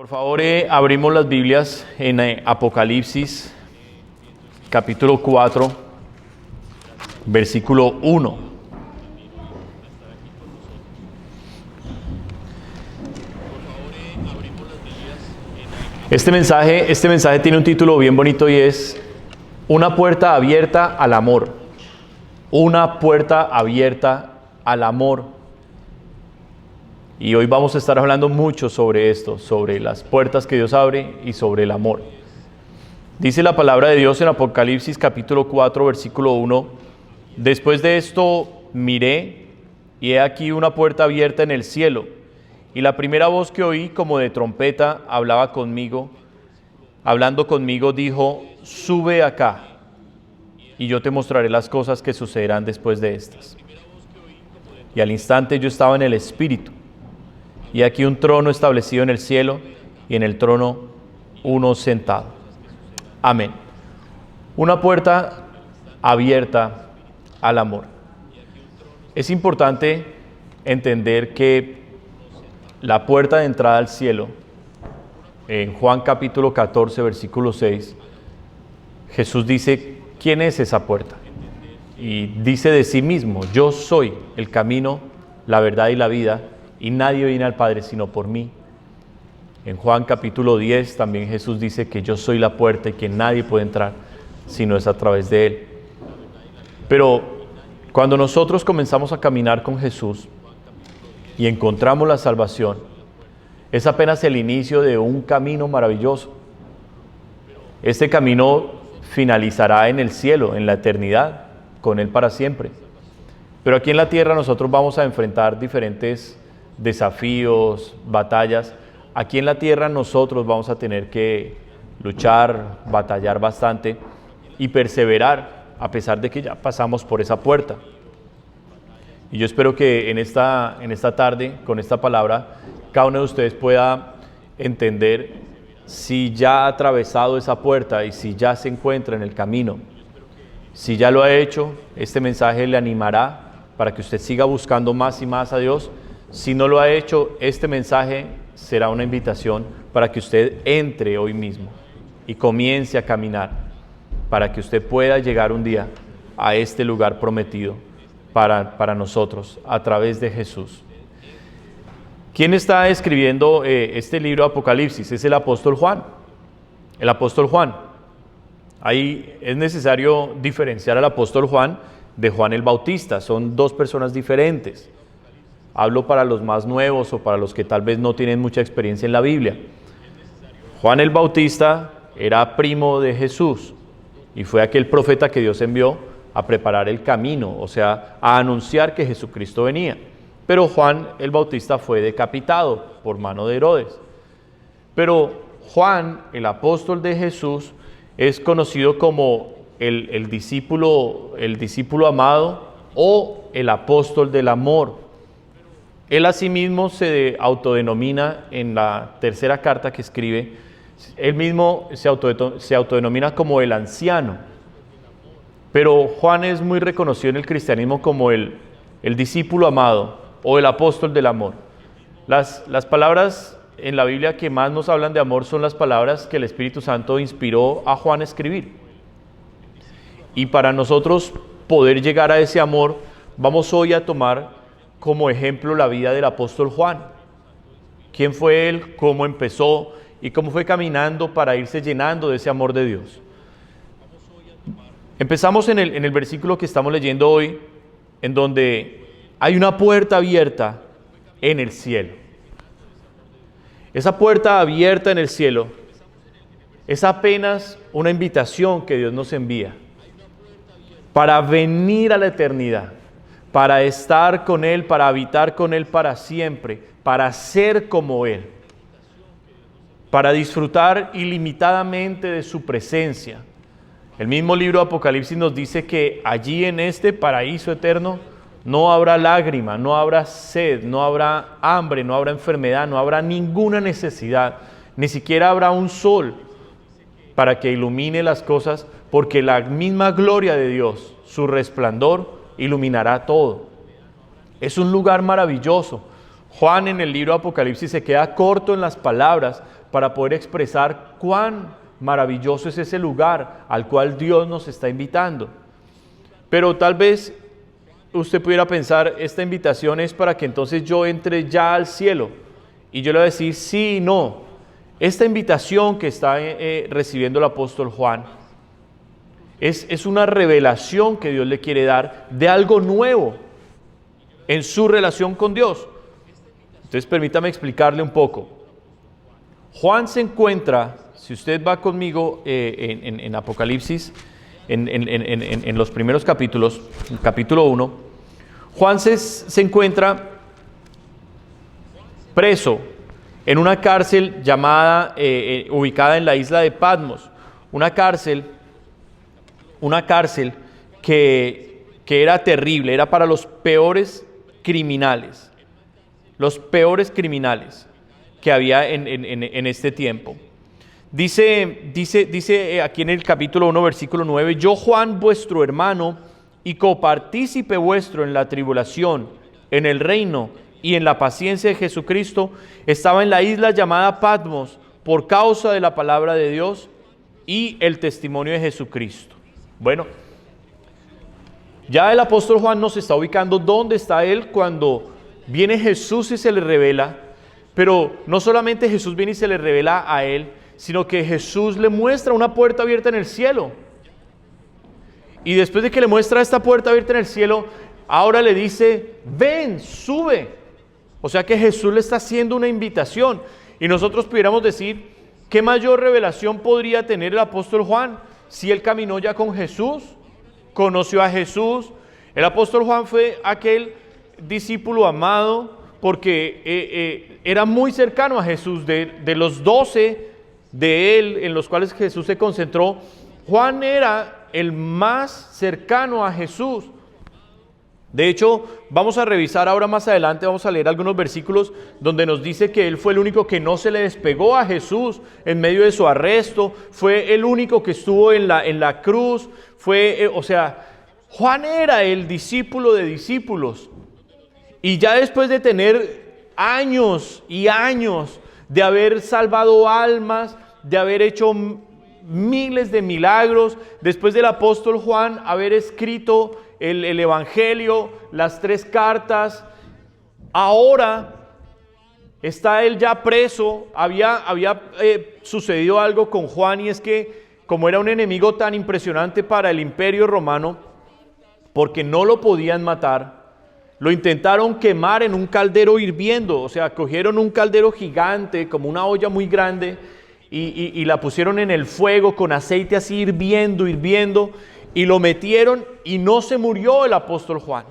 Por favor, abrimos las Biblias en Apocalipsis, capítulo 4, versículo 1. Este mensaje tiene un título bien bonito y es Una puerta abierta al amor. Una puerta abierta al amor. Y hoy vamos a estar hablando mucho sobre esto, sobre las puertas que Dios abre y sobre el amor. Dice la palabra de Dios en Apocalipsis capítulo 4, versículo 1. Después de esto miré, y he aquí una puerta abierta en el cielo. Y la primera voz que oí como de trompeta hablando conmigo, dijo: sube acá, y yo te mostraré las cosas que sucederán después de estas. Y al instante yo estaba en el Espíritu. Y aquí un trono establecido en el cielo, y en el trono uno sentado. Amén. Una puerta abierta al amor. Es importante entender que la puerta de entrada al cielo, en Juan capítulo 14, versículo 6, Jesús dice: ¿quién es esa puerta? Y dice de sí mismo: yo soy el camino, la verdad y la vida, y nadie viene al Padre sino por mí. En Juan capítulo 10 también Jesús dice que yo soy la puerta y que nadie puede entrar sino es a través de Él. Pero cuando nosotros comenzamos a caminar con Jesús y encontramos la salvación, es apenas el inicio de un camino maravilloso. Este camino finalizará en el cielo, en la eternidad, con Él para siempre. Pero aquí en la tierra nosotros vamos a enfrentar diferentes desafíos, batallas. Aquí en la tierra nosotros vamos a tener que luchar, batallar bastante y perseverar a pesar de que ya pasamos por esa puerta. Y yo espero que en esta tarde, con esta palabra, cada uno de ustedes pueda entender si ya ha atravesado esa puerta y si ya se encuentra en el camino. Si ya lo ha hecho, este mensaje le animará para que usted siga buscando más y más a Dios. Si no lo ha hecho, este mensaje será una invitación para que usted entre hoy mismo y comience a caminar, para que usted pueda llegar un día a este lugar prometido para nosotros a través de Jesús. ¿Quién está escribiendo este libro de Apocalipsis? Es el apóstol Juan. El apóstol Juan. Ahí es necesario diferenciar al apóstol Juan de Juan el Bautista. Son dos personas diferentes. Hablo para los más nuevos o para los que tal vez no tienen mucha experiencia en la Biblia. Juan el Bautista era primo de Jesús y fue aquel profeta que Dios envió a preparar el camino, o sea, a anunciar que Jesucristo venía. Pero Juan el Bautista fue decapitado por mano de Herodes. Pero Juan, el apóstol de Jesús, es conocido como el discípulo amado o el apóstol del amor. Él asimismo se autodenomina en la tercera carta que escribe, él mismo se autodenomina como el anciano. Pero Juan es muy reconocido en el cristianismo como el discípulo amado o el apóstol del amor. Las palabras en la Biblia que más nos hablan de amor son las palabras que el Espíritu Santo inspiró a Juan a escribir. Y para nosotros poder llegar a ese amor, vamos hoy a tomar como ejemplo la vida del apóstol Juan. ¿Quién fue él? ¿Cómo empezó? ¿Y cómo fue caminando para irse llenando de ese amor de Dios? Empezamos en el versículo que estamos leyendo hoy, en donde hay una puerta abierta en el cielo. Esa puerta abierta en el cielo es apenas una invitación que Dios nos envía para venir a la eternidad, para estar con Él, para habitar con Él para siempre, para ser como Él, para disfrutar ilimitadamente de su presencia. El mismo libro de Apocalipsis nos dice que allí en este paraíso eterno no habrá lágrima, no habrá sed, no habrá hambre, no habrá enfermedad, no habrá ninguna necesidad, ni siquiera habrá un sol para que ilumine las cosas, porque la misma gloria de Dios, su resplandor, iluminará todo. Es un lugar maravilloso. Juan en el libro de Apocalipsis se queda corto en las palabras para poder expresar cuán maravilloso es ese lugar al cual Dios nos está invitando. Pero tal vez usted pudiera pensar, esta invitación es para que entonces yo entre ya al cielo. Y yo le voy a decir, sí y no. Esta invitación que está recibiendo el apóstol Juan es una revelación que Dios le quiere dar de algo nuevo en su relación con Dios. Entonces permítame explicarle un poco. Juan se encuentra, si usted va conmigo en Apocalipsis, en los primeros capítulos, en capítulo 1, Juan se encuentra preso en una cárcel llamada, ubicada en la isla de Patmos, una cárcel que era terrible, era para los peores criminales que había en este tiempo. Dice aquí en el capítulo 1, versículo 9, yo Juan, vuestro hermano y copartícipe vuestro en la tribulación, en el reino y en la paciencia de Jesucristo, estaba en la isla llamada Patmos por causa de la palabra de Dios y el testimonio de Jesucristo. Bueno, ya el apóstol Juan nos está ubicando dónde está él cuando viene Jesús y se le revela, pero no solamente Jesús viene y se le revela a él, sino que Jesús le muestra una puerta abierta en el cielo. Y después de que le muestra esta puerta abierta en el cielo, ahora le dice, ven, sube. O sea que Jesús le está haciendo una invitación. Y nosotros pudiéramos decir, ¿qué mayor revelación podría tener el apóstol Juan si él caminó ya con Jesús? Conoció a Jesús. El apóstol Juan fue aquel discípulo amado porque era muy cercano a Jesús. De los 12 de él en los cuales Jesús se concentró, Juan era el más cercano a Jesús. De hecho, vamos a revisar ahora más adelante, vamos a leer algunos versículos donde nos dice que él fue el único que no se le despegó a Jesús en medio de su arresto, fue el único que estuvo en la cruz, Juan era el discípulo de discípulos. Y ya después de tener años y años de haber salvado almas, de haber hecho miles de milagros, después del apóstol Juan haber escrito el Evangelio, las 3 cartas, ahora está él ya preso. Había sucedido algo con Juan, y es que como era un enemigo tan impresionante para el imperio romano, porque no lo podían matar, lo intentaron quemar en un caldero hirviendo. O sea, cogieron un caldero gigante, como una olla muy grande, y la pusieron en el fuego con aceite así hirviendo, y lo metieron, y no se murió el apóstol Juan.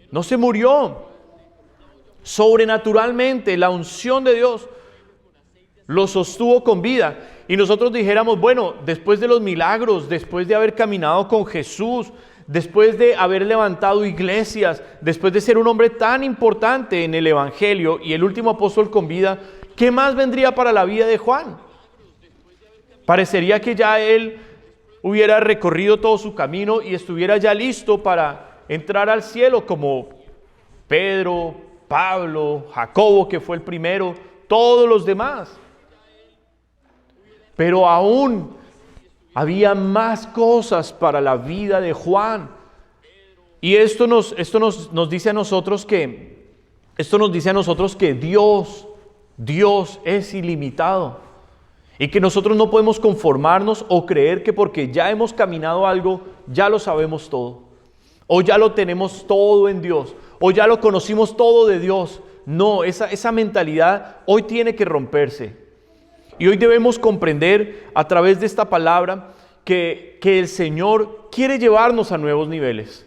No se murió. Sobrenaturalmente, la unción de Dios lo sostuvo con vida. Y nosotros dijéramos, bueno, después de los milagros, después de haber caminado con Jesús, después de haber levantado iglesias, después de ser un hombre tan importante en el Evangelio y el último apóstol con vida, ¿qué más vendría para la vida de Juan? Parecería que ya él hubiera recorrido todo su camino y estuviera ya listo para entrar al cielo, como Pedro, Pablo, Jacobo, que fue el primero, todos los demás. Pero aún había más cosas para la vida de Juan. Y esto nos dice a nosotros que Dios es ilimitado. Y que nosotros no podemos conformarnos o creer que porque ya hemos caminado algo, ya lo sabemos todo. O ya lo tenemos todo en Dios. O ya lo conocimos todo de Dios. No, esa mentalidad hoy tiene que romperse. Y hoy debemos comprender a través de esta palabra que el Señor quiere llevarnos a nuevos niveles.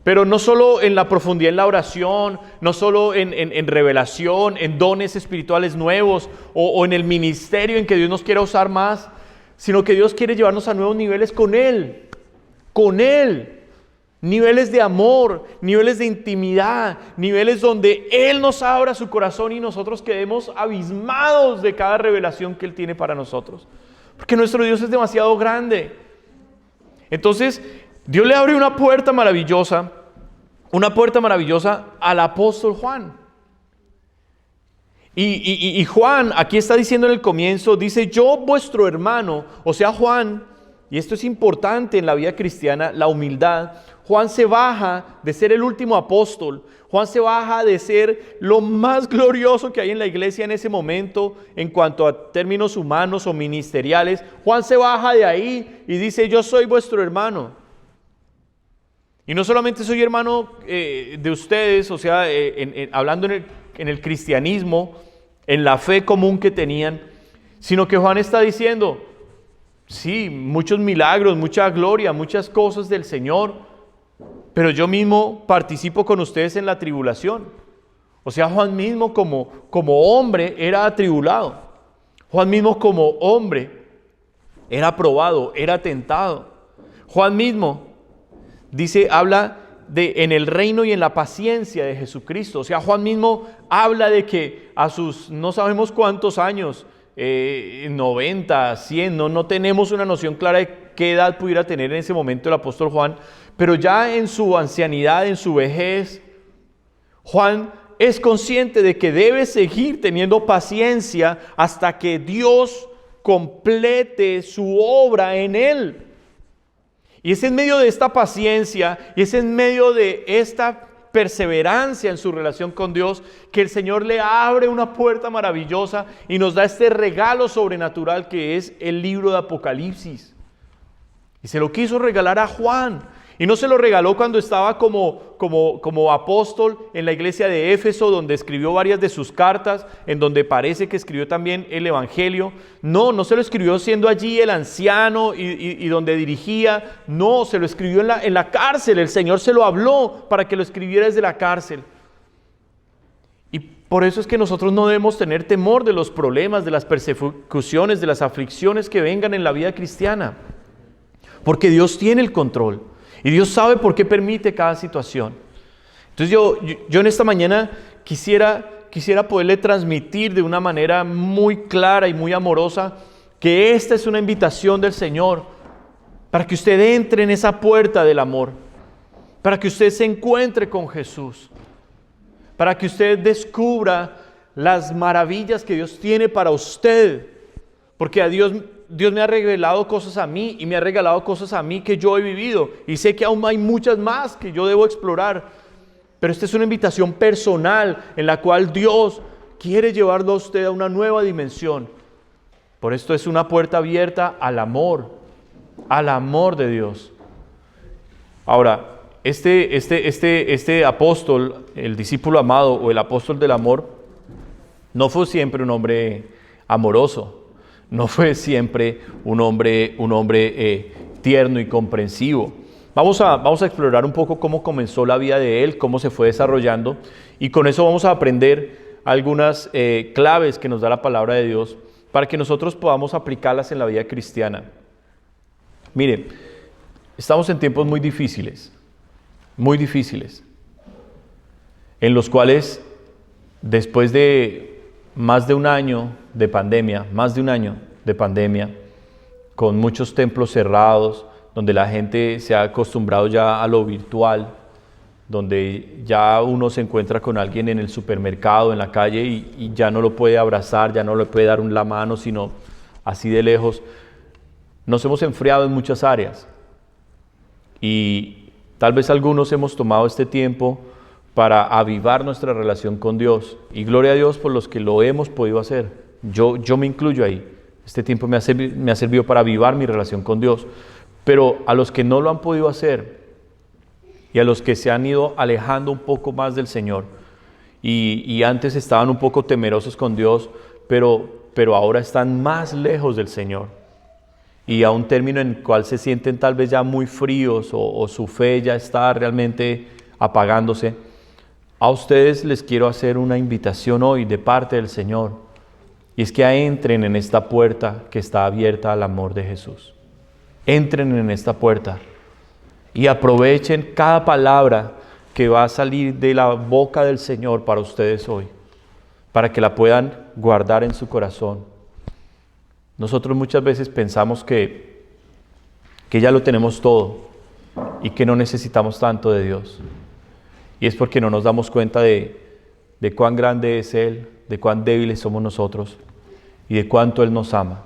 Pero no solo en la profundidad en la oración, no solo en revelación, en dones espirituales nuevos o en el ministerio en que Dios nos quiera usar más, sino que Dios quiere llevarnos a nuevos niveles con Él. Niveles de amor, niveles de intimidad, niveles donde Él nos abra su corazón y nosotros quedemos abismados de cada revelación que Él tiene para nosotros. Porque nuestro Dios es demasiado grande. Entonces, Dios le abre una puerta maravillosa al apóstol Juan. Y Juan aquí está diciendo en el comienzo, dice, yo vuestro hermano, o sea Juan, y esto es importante en la vida cristiana, la humildad. Juan se baja de ser el último apóstol, Juan se baja de ser lo más glorioso que hay en la iglesia en ese momento en cuanto a términos humanos o ministeriales. Juan se baja de ahí y dice, yo soy vuestro hermano. Y no solamente soy hermano de ustedes, o sea, hablando en el cristianismo, en la fe común que tenían, sino que Juan está diciendo, sí, muchos milagros, mucha gloria, muchas cosas del Señor, pero yo mismo participo con ustedes en la tribulación. O sea, Juan mismo como hombre era atribulado. Juan mismo como hombre era probado, era tentado. Juan mismo dice, habla en el reino y en la paciencia de Jesucristo. O sea, Juan mismo habla de que a sus no sabemos cuántos años, 90, 100, no tenemos una noción clara de qué edad pudiera tener en ese momento el apóstol Juan, pero ya en su ancianidad, en su vejez, Juan es consciente de que debe seguir teniendo paciencia hasta que Dios complete su obra en él. Y es en medio de esta paciencia, y es en medio de esta perseverancia en su relación con Dios, que el Señor le abre una puerta maravillosa y nos da este regalo sobrenatural que es el libro de Apocalipsis. Y se lo quiso regalar a Juan. Y no se lo regaló cuando estaba como apóstol en la iglesia de Éfeso, donde escribió varias de sus cartas, en donde parece que escribió también el Evangelio. No se lo escribió siendo allí el anciano y donde dirigía. No, se lo escribió en la cárcel. El Señor se lo habló para que lo escribiera desde la cárcel. Y por eso es que nosotros no debemos tener temor de los problemas, de las persecuciones, de las aflicciones que vengan en la vida cristiana. Porque Dios tiene el control. Y Dios sabe por qué permite cada situación. Entonces yo en esta mañana quisiera poderle transmitir de una manera muy clara y muy amorosa que esta es una invitación del Señor para que usted entre en esa puerta del amor, para que usted se encuentre con Jesús, para que usted descubra las maravillas que Dios tiene para usted, porque a Dios me ha revelado cosas a mí y me ha regalado cosas a mí que yo he vivido y sé que aún hay muchas más que yo debo explorar, pero esta es una invitación personal en la cual Dios quiere llevarlo a usted a una nueva dimensión. Por esto es una puerta abierta al amor de Dios. Ahora, este apóstol, el discípulo amado o el apóstol del amor, no fue siempre un hombre amoroso. No fue siempre un hombre tierno y comprensivo. Vamos a explorar un poco cómo comenzó la vida de él, cómo se fue desarrollando, y con eso vamos a aprender algunas claves que nos da la palabra de Dios para que nosotros podamos aplicarlas en la vida cristiana. Mire, estamos en tiempos muy difíciles, en los cuales después de más de un año de pandemia, con muchos templos cerrados, donde la gente se ha acostumbrado ya a lo virtual, donde ya uno se encuentra con alguien en el supermercado, en la calle, y ya no lo puede abrazar, ya no le puede dar la mano, sino así de lejos. Nos hemos enfriado en muchas áreas, y tal vez algunos hemos tomado este tiempo para avivar nuestra relación con Dios, y gloria a Dios por los que lo hemos podido hacer. Yo me incluyo ahí. Este tiempo me ha servido para avivar mi relación con Dios, pero a los que no lo han podido hacer y a los que se han ido alejando un poco más del Señor y antes estaban un poco temerosos con Dios, pero ahora están más lejos del Señor y a un término en el cual se sienten tal vez ya muy fríos o su fe ya está realmente apagándose, a ustedes les quiero hacer una invitación hoy de parte del Señor, y es que entren en esta puerta que está abierta al amor de Jesús. Entren en esta puerta y aprovechen cada palabra que va a salir de la boca del Señor para ustedes hoy, para que la puedan guardar en su corazón. Nosotros muchas veces pensamos que ya lo tenemos todo y que no necesitamos tanto de Dios. Y es porque no nos damos cuenta de cuán grande es Él, de cuán débiles somos nosotros y de cuánto Él nos ama.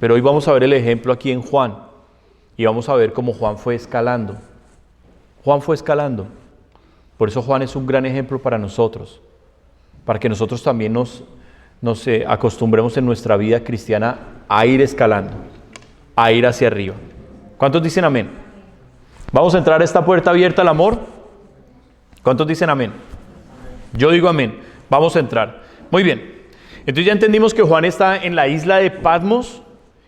Pero hoy vamos a ver el ejemplo aquí en Juan y vamos a ver cómo Juan fue escalando. Juan fue escalando. Por eso Juan es un gran ejemplo para nosotros, para que nosotros también nos acostumbremos en nuestra vida cristiana a ir escalando, a ir hacia arriba. ¿Cuántos dicen amén? ¿Vamos a entrar a esta puerta abierta al amor? ¿Cuántos dicen amén? Yo digo amén. Vamos a entrar. Muy bien. Entonces ya entendimos que Juan está en la isla de Patmos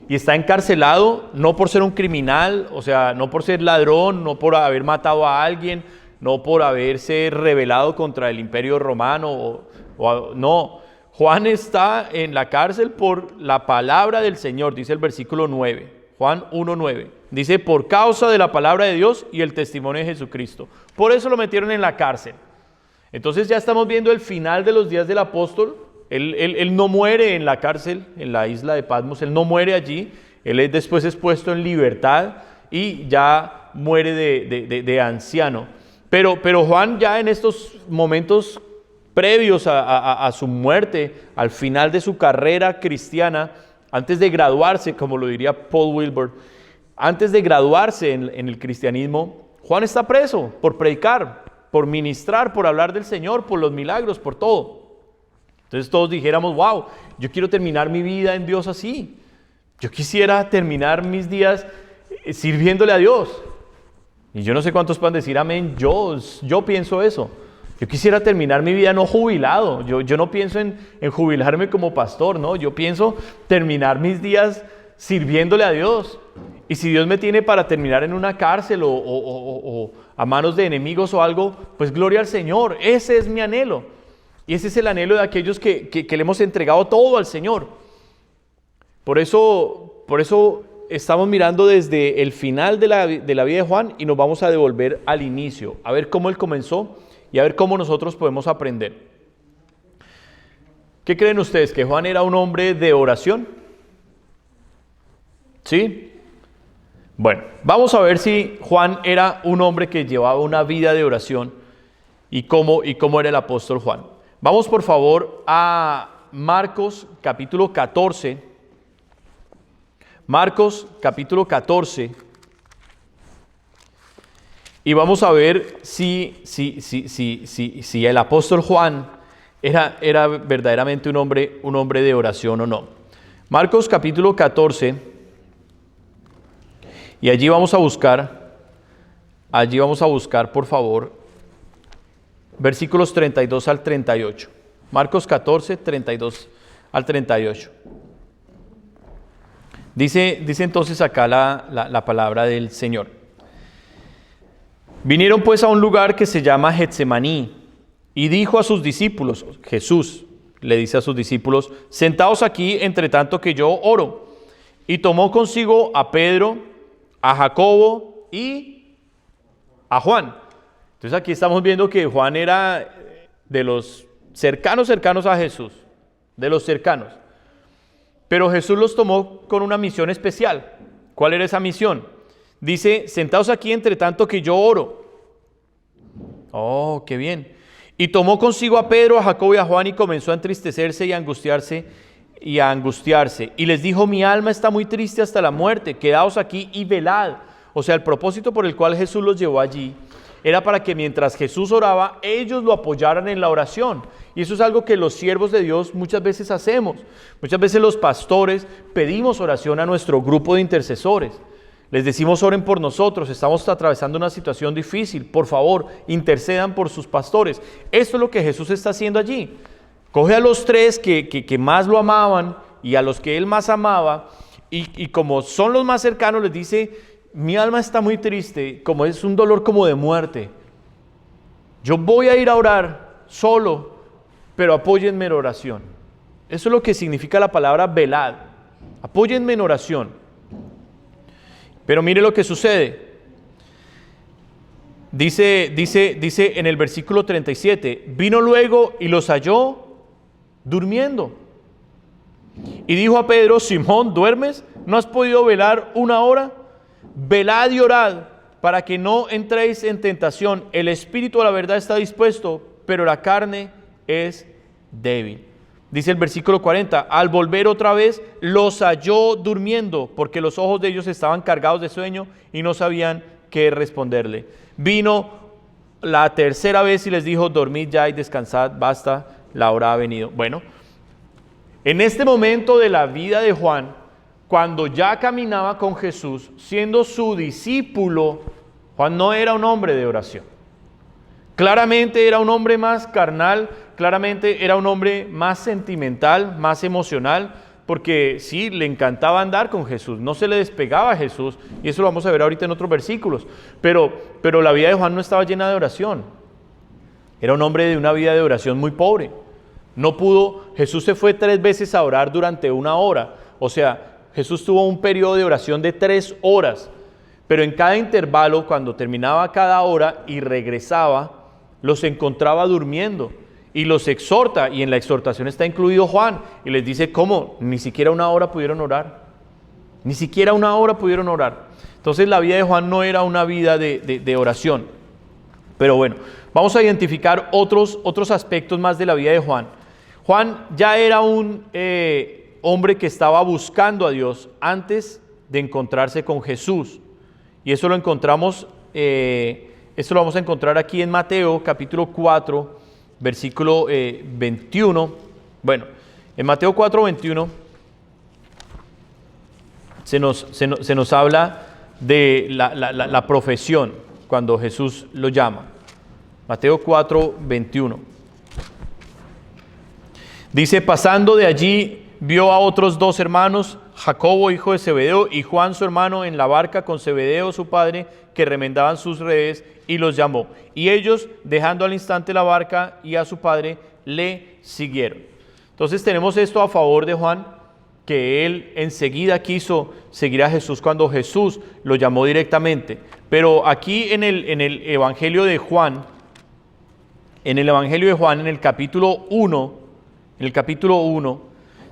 y está encarcelado, no por ser un criminal, o sea, no por ser ladrón, no por haber matado a alguien, no por haberse rebelado contra el Imperio Romano, no. Juan está en la cárcel por la palabra del Señor, dice el versículo 9, Juan 1:9. Dice, por causa de la palabra de Dios y el testimonio de Jesucristo. Por eso lo metieron en la cárcel. Entonces ya estamos viendo el final de los días del apóstol. Él no muere en la cárcel, en la isla de Patmos, él no muere allí. Él después es puesto en libertad y ya muere de anciano. Pero Juan ya en estos momentos previos a su muerte, al final de su carrera cristiana, antes de graduarse, como lo diría Paul Wilbur, antes de graduarse en el cristianismo, Juan está preso por predicar, por ministrar, por hablar del Señor, por los milagros, por todo. Entonces todos dijéramos, wow, yo quiero terminar mi vida en Dios así. Yo quisiera terminar mis días sirviéndole a Dios. Y yo no sé cuántos puedan decir amén, yo pienso eso. Yo quisiera terminar mi vida no jubilado. Yo no pienso en jubilarme como pastor, ¿no? Yo pienso terminar mis días sirviéndole a Dios. Y si Dios me tiene para terminar en una cárcel o a manos de enemigos o algo, pues gloria al Señor. Ese es mi anhelo. Y ese es el anhelo de aquellos que le hemos entregado todo al Señor. Por eso estamos mirando desde el final de la vida de Juan y nos vamos a devolver al inicio, a ver cómo él comenzó y a ver cómo nosotros podemos aprender. ¿Qué creen ustedes? ¿Que Juan era un hombre de oración? ¿Sí? Bueno, vamos a ver si Juan era un hombre que llevaba una vida de oración y cómo era el apóstol Juan. Vamos por favor a Marcos capítulo 14. Marcos capítulo 14. Y vamos a ver si el apóstol Juan era verdaderamente un hombre de oración o no. Marcos capítulo 14. Y allí vamos a buscar, por favor, versículos 32 al 38. Marcos 14, 32 al 38. Dice entonces acá la palabra del Señor. Vinieron pues a un lugar que se llama Getsemaní, y dijo a sus discípulos, Jesús le dice a sus discípulos, sentaos aquí entre tanto que yo oro. Y tomó consigo a Pedro, a Jacobo y a Juan. Entonces aquí estamos viendo que Juan era de los cercanos a Jesús, de los cercanos. Pero Jesús los tomó con una misión especial. ¿Cuál era esa misión? Dice, sentaos aquí entre tanto que yo oro. Oh, qué bien. Y tomó consigo a Pedro, a Jacobo y a Juan y comenzó a entristecerse y a angustiarse. Y les dijo, mi alma está muy triste hasta la muerte, quedaos aquí y velad. O sea, el propósito por el cual Jesús los llevó allí era para que mientras Jesús oraba, ellos lo apoyaran en la oración. Y eso es algo que los siervos de Dios muchas veces hacemos. Muchas veces los pastores pedimos oración a nuestro grupo de intercesores. Les decimos, oren por nosotros, estamos atravesando una situación difícil, por favor, intercedan por sus pastores. Esto es lo que Jesús está haciendo allí. Coge a los tres que más lo amaban y a los que él más amaba, y como son los más cercanos, les dice, mi alma está muy triste, como es un dolor como de muerte. Yo voy a ir a orar solo, pero apóyenme en oración. Eso es lo que significa la palabra velad. Apóyenme en oración. Pero mire lo que sucede. Dice en el versículo 37, vino luego y los halló durmiendo. Y dijo a Pedro, Simón, ¿duermes? ¿No has podido velar una hora? Velad y orad para que no entréis en tentación. El espíritu a la verdad está dispuesto, pero la carne es débil. Dice el versículo 40, al volver otra vez los halló durmiendo, porque los ojos de ellos estaban cargados de sueño y no sabían qué responderle. Vino la tercera vez y les dijo, dormid ya y descansad, basta, la hora ha venido. Bueno, en este momento de la vida de Juan, cuando ya caminaba con Jesús, siendo su discípulo, Juan no era un hombre de oración. Claramente era un hombre más carnal, claramente era un hombre más sentimental, más emocional, porque sí, le encantaba andar con Jesús, no se le despegaba a Jesús, y eso lo vamos a ver ahorita en otros versículos, pero la vida de Juan no estaba llena de oración. Era un hombre de una vida de oración muy pobre. No pudo, Jesús se fue 3 veces a orar durante 1 hora, o sea, Jesús tuvo un periodo de oración de 3 horas, pero en cada intervalo, cuando terminaba cada hora y regresaba, los encontraba durmiendo y los exhorta, y en la exhortación está incluido Juan, y les dice, ¿cómo? Ni siquiera 1 hora pudieron orar, ni siquiera 1 hora pudieron orar. Entonces la vida de Juan no era una vida de oración. Pero bueno, vamos a identificar otros aspectos más de la vida de Juan. Juan ya era un hombre que estaba buscando a Dios antes de encontrarse con Jesús, y eso lo encontramos, esto lo vamos a encontrar aquí en Mateo capítulo 4, versículo 21. Bueno, en Mateo 4, 21 se nos habla de la profesión cuando Jesús lo llama. Mateo 4, 21. Dice, pasando de allí, vio a otros 2 hermanos, Jacobo, hijo de Zebedeo, y Juan, su hermano, en la barca con Zebedeo, su padre, que remendaban sus redes, y los llamó. Y ellos, dejando al instante la barca y a su padre, le siguieron. Entonces tenemos esto a favor de Juan, que él enseguida quiso seguir a Jesús cuando Jesús lo llamó directamente. Pero aquí en el Evangelio de Juan, en el capítulo 1,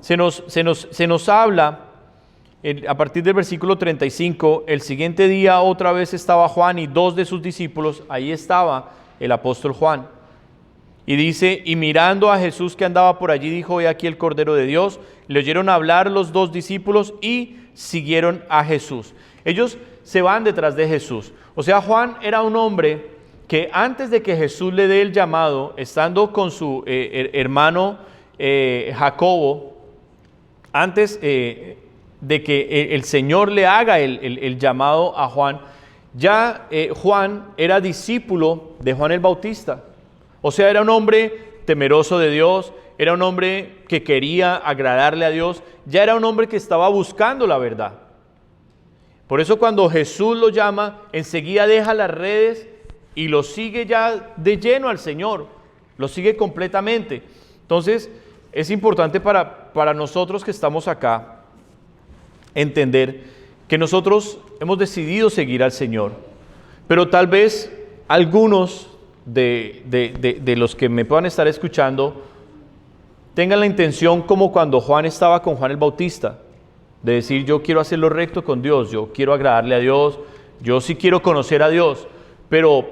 se nos habla, a partir del versículo 35, el siguiente día otra vez estaba Juan y 2 de sus discípulos, ahí estaba el apóstol Juan. Y dice, y mirando a Jesús que andaba por allí, dijo, he aquí el Cordero de Dios. Le oyeron hablar los 2 discípulos y siguieron a Jesús. Ellos se van detrás de Jesús. O sea, Juan era un hombre que antes de que Jesús le dé el llamado, estando con su hermano Jacobo, antes de que el Señor le haga el llamado a Juan, ya Juan era discípulo de Juan el Bautista. O sea, era un hombre temeroso de Dios, era un hombre que quería agradarle a Dios, ya era un hombre que estaba buscando la verdad. Por eso cuando Jesús lo llama, enseguida deja las redes y lo sigue ya de lleno al Señor, lo sigue completamente. Entonces, es importante para nosotros que estamos acá entender que nosotros hemos decidido seguir al Señor, pero tal vez algunos de los que me puedan estar escuchando tengan la intención como cuando Juan estaba con Juan el Bautista, de decir, yo quiero hacer lo recto con Dios, yo quiero agradarle a Dios, yo sí quiero conocer a Dios, pero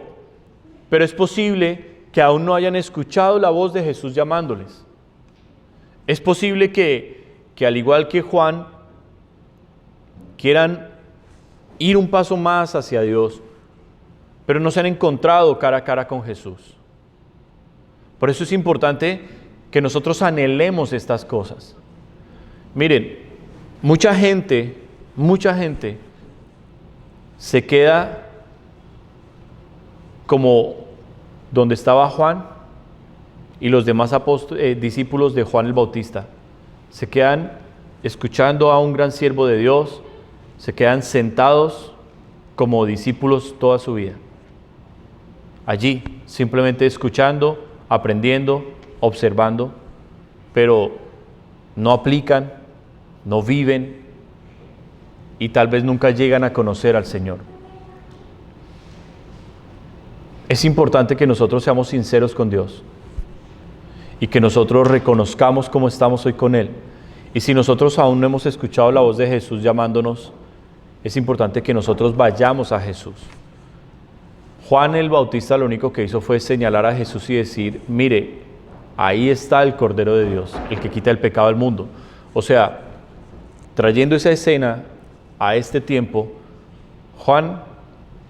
es posible que aún no hayan escuchado la voz de Jesús llamándoles. Es posible que al igual que Juan, quieran ir un paso más hacia Dios, pero no se han encontrado cara a cara con Jesús. Por eso es importante que nosotros anhelemos estas cosas. Miren, mucha gente se queda como donde estaba Juan y los demás discípulos de Juan el Bautista. Se quedan escuchando a un gran siervo de Dios, se quedan sentados como discípulos toda su vida. Allí, simplemente escuchando, aprendiendo, observando, pero no aplican, no viven y tal vez nunca llegan a conocer al Señor. Es importante que nosotros seamos sinceros con Dios y que nosotros reconozcamos cómo estamos hoy con Él. Y si nosotros aún no hemos escuchado la voz de Jesús llamándonos, es importante que nosotros vayamos a Jesús. Juan el Bautista lo único que hizo fue señalar a Jesús y decir, mire, ahí está el Cordero de Dios, el que quita el pecado del mundo. O sea, trayendo esa escena a este tiempo, Juan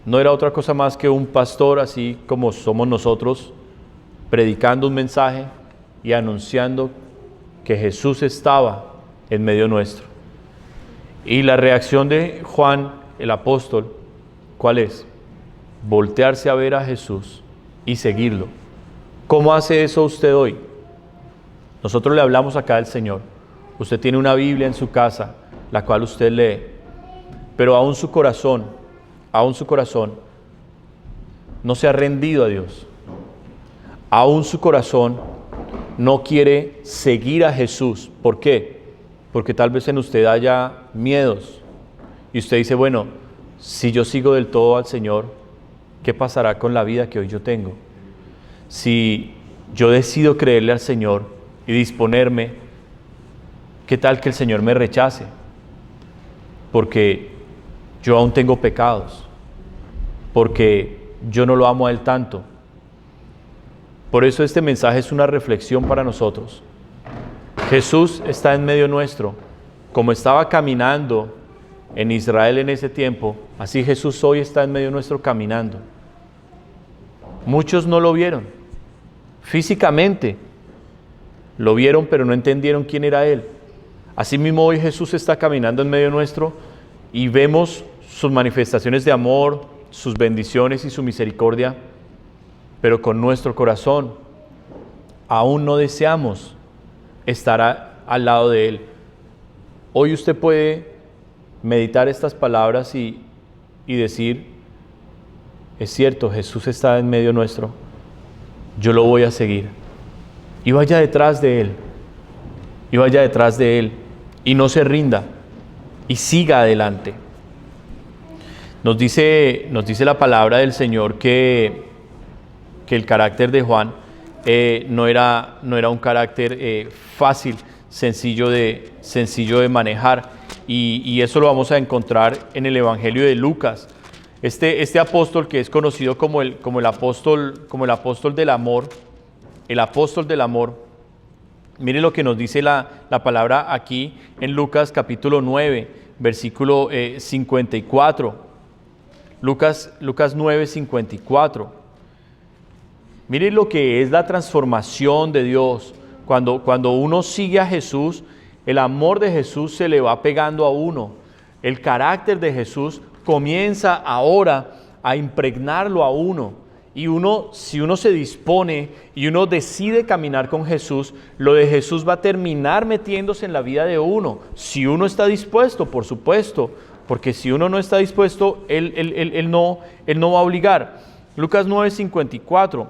no era otra cosa más que un pastor, así como somos nosotros, predicando un mensaje y anunciando que Jesús estaba en medio nuestro. Y la reacción de Juan, el apóstol, ¿cuál es? Voltearse a ver a Jesús y seguirlo. ¿Cómo hace eso usted hoy? Nosotros le hablamos acá del Señor. Usted tiene una Biblia en su casa, la cual usted lee, pero aún su corazón no se ha rendido a Dios. Aún su corazón no quiere seguir a Jesús. ¿Por qué? Porque tal vez en usted haya miedos y usted dice, bueno, si yo sigo del todo al Señor, ¿qué pasará con la vida que hoy yo tengo? Si yo decido creerle al Señor y disponerme, ¿qué tal que el Señor me rechace? Porque yo aún tengo pecados, porque yo no lo amo a Él tanto. Por eso este mensaje es una reflexión para nosotros. Jesús está en medio nuestro, como estaba caminando en Israel en ese tiempo, así Jesús hoy está en medio nuestro caminando. Muchos no lo vieron, físicamente lo vieron, pero no entendieron quién era Él. Asimismo hoy Jesús está caminando en medio nuestro y vemos sus manifestaciones de amor, sus bendiciones y su misericordia, pero con nuestro corazón aún no deseamos estar al lado de Él. Hoy usted puede meditar estas palabras y decir, es cierto, Jesús está en medio nuestro, yo lo voy a seguir. Y vaya detrás de Él, y no se rinda, y siga adelante. Nos dice la palabra del Señor que el carácter de Juan no era un carácter fácil, sencillo de manejar, y eso lo vamos a encontrar en el Evangelio de Lucas. Este apóstol que es conocido como el apóstol del amor, mire lo que nos dice la palabra aquí en Lucas capítulo 9, versículo 54. Lucas 9, 54. Mire lo que es la transformación de Dios. Cuando uno sigue a Jesús, el amor de Jesús se le va pegando a uno. El carácter de Jesús comienza ahora a impregnarlo a uno. Y si uno se dispone y uno decide caminar con Jesús, lo de Jesús va a terminar metiéndose en la vida de uno. Si uno está dispuesto, por supuesto, porque si uno no está dispuesto, Él no va a obligar. Lucas 9:54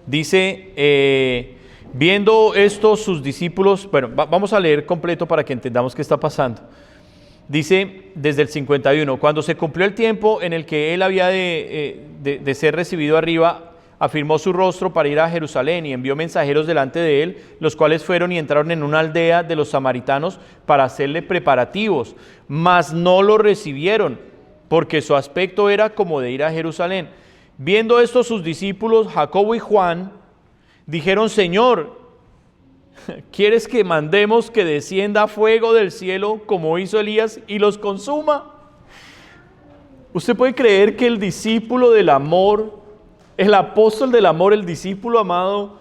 dice, viendo esto sus discípulos, bueno, vamos a leer completo para que entendamos qué está pasando. Dice desde el 51, cuando se cumplió el tiempo en el que él había de ser recibido arriba, afirmó su rostro para ir a Jerusalén y envió mensajeros delante de él, los cuales fueron y entraron en una aldea de los samaritanos para hacerle preparativos, mas no lo recibieron, porque su aspecto era como de ir a Jerusalén. Viendo esto sus discípulos, Jacobo y Juan, dijeron, Señor, ¿quieres que mandemos que descienda fuego del cielo como hizo Elías y los consuma? ¿Usted puede creer que el discípulo del amor, el apóstol del amor, el discípulo amado,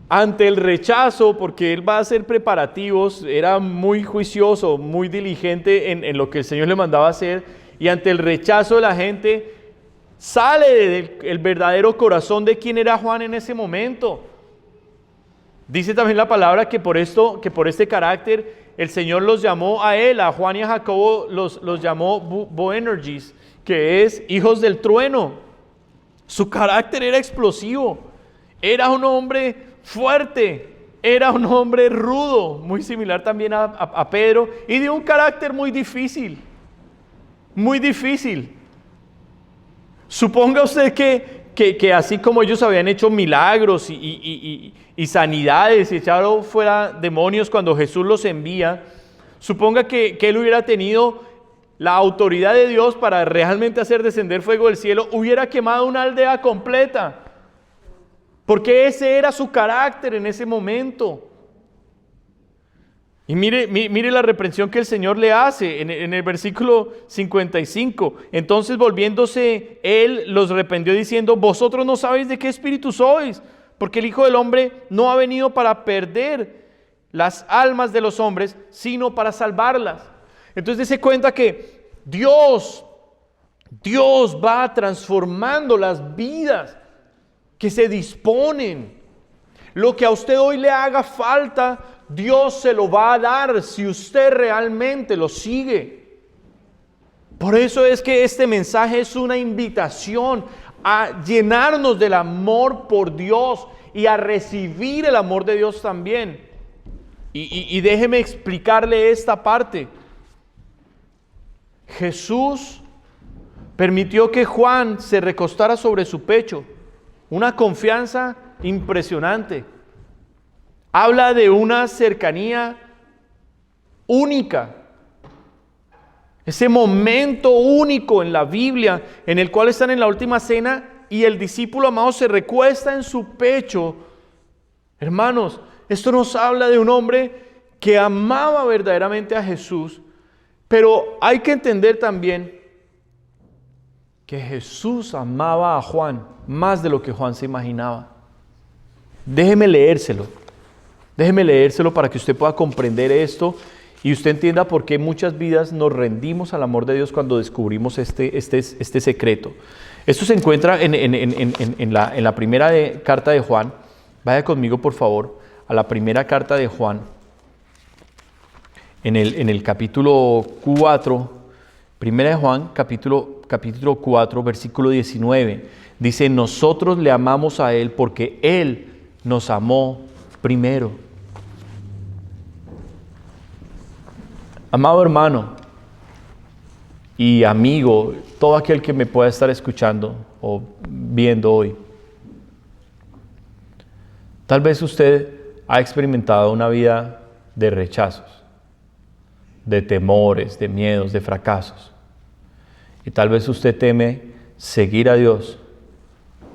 ante el rechazo, porque él va a hacer preparativos, era muy juicioso, muy diligente en lo que el Señor le mandaba hacer, y ante el rechazo de la gente, sale del verdadero corazón de quién era Juan en ese momento? Dice también la palabra que por este carácter, el Señor los llamó a él, a Juan y a Jacobo, los llamó Boanerges, que es hijos del trueno. Su carácter era explosivo, era un hombre fuerte, era un hombre rudo, muy similar también a Pedro, y de un carácter muy difícil, muy difícil. Suponga usted que así como ellos habían hecho milagros y sanidades y echaron fuera demonios cuando Jesús los envía, suponga que él hubiera tenido la autoridad de Dios para realmente hacer descender fuego del cielo, hubiera quemado una aldea completa. porque ese era su carácter en ese momento. Y mire la reprensión que el Señor le hace en el versículo 55. Entonces volviéndose él los reprendió diciendo: vosotros no sabéis de qué espíritu sois, porque el Hijo del Hombre no ha venido para perder las almas de los hombres, sino para salvarlas. Entonces se cuenta que Dios va transformando las vidas que se disponen. Lo que a usted hoy le haga falta, Dios se lo va a dar si usted realmente lo sigue. Por eso es que este mensaje es una invitación a llenarnos del amor por Dios y a recibir el amor de Dios también. Y déjeme explicarle esta parte. Jesús permitió que Juan se recostara sobre su pecho. Una confianza impresionante. Habla de una cercanía única. Ese momento único en la Biblia en el cual están en la última cena y el discípulo amado se recuesta en su pecho. Hermanos, esto nos habla de un hombre que amaba verdaderamente a Jesús, pero hay que entender también que Jesús amaba a Juan más de lo que Juan se imaginaba. Déjeme leérselo para que usted pueda comprender esto y usted entienda por qué muchas vidas nos rendimos al amor de Dios cuando descubrimos este secreto. Esto se encuentra en la primera carta de Juan. Vaya conmigo, por favor, a la primera carta de Juan, en el capítulo 4, primera de Juan, capítulo 4, versículo 19. Dice: nosotros le amamos a Él porque Él nos amó primero. Amado hermano y amigo, todo aquel que me pueda estar escuchando o viendo hoy, tal vez usted ha experimentado una vida de rechazos, de temores, de miedos, de fracasos. Y tal vez usted teme seguir a Dios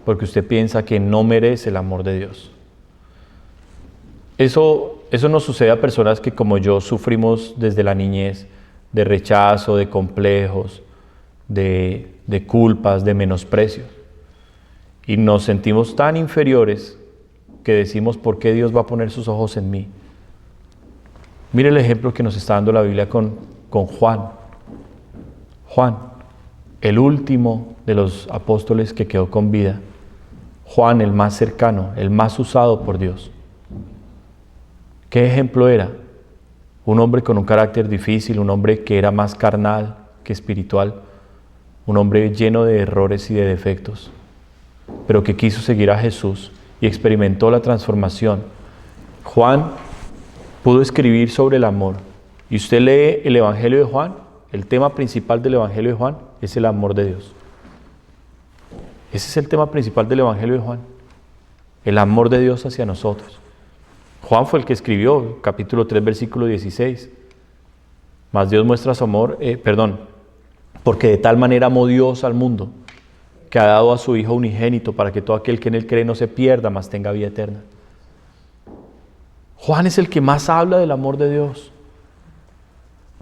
porque usted piensa que no merece el amor de Dios. Eso nos sucede a personas que, como yo, sufrimos desde la niñez de rechazo, de complejos, de culpas, de menosprecios. Y nos sentimos tan inferiores que decimos: ¿por qué Dios va a poner sus ojos en mí? Mire el ejemplo que nos está dando la Biblia con Juan. Juan, el último de los apóstoles que quedó con vida. Juan, el más cercano, el más usado por Dios. ¿Qué ejemplo era? Un hombre con un carácter difícil, un hombre que era más carnal que espiritual, un hombre lleno de errores y de defectos, pero que quiso seguir a Jesús y experimentó la transformación. Juan pudo escribir sobre el amor. Y usted lee el Evangelio de Juan, el tema principal del Evangelio de Juan es el amor de Dios. Ese es el tema principal del Evangelio de Juan, el amor de Dios hacia nosotros. Juan fue el que escribió, capítulo 3, versículo 16. Mas Dios muestra su amor, porque de tal manera amó Dios al mundo, que ha dado a su Hijo unigénito, para que todo aquel que en Él cree no se pierda, mas tenga vida eterna. Juan es el que más habla del amor de Dios.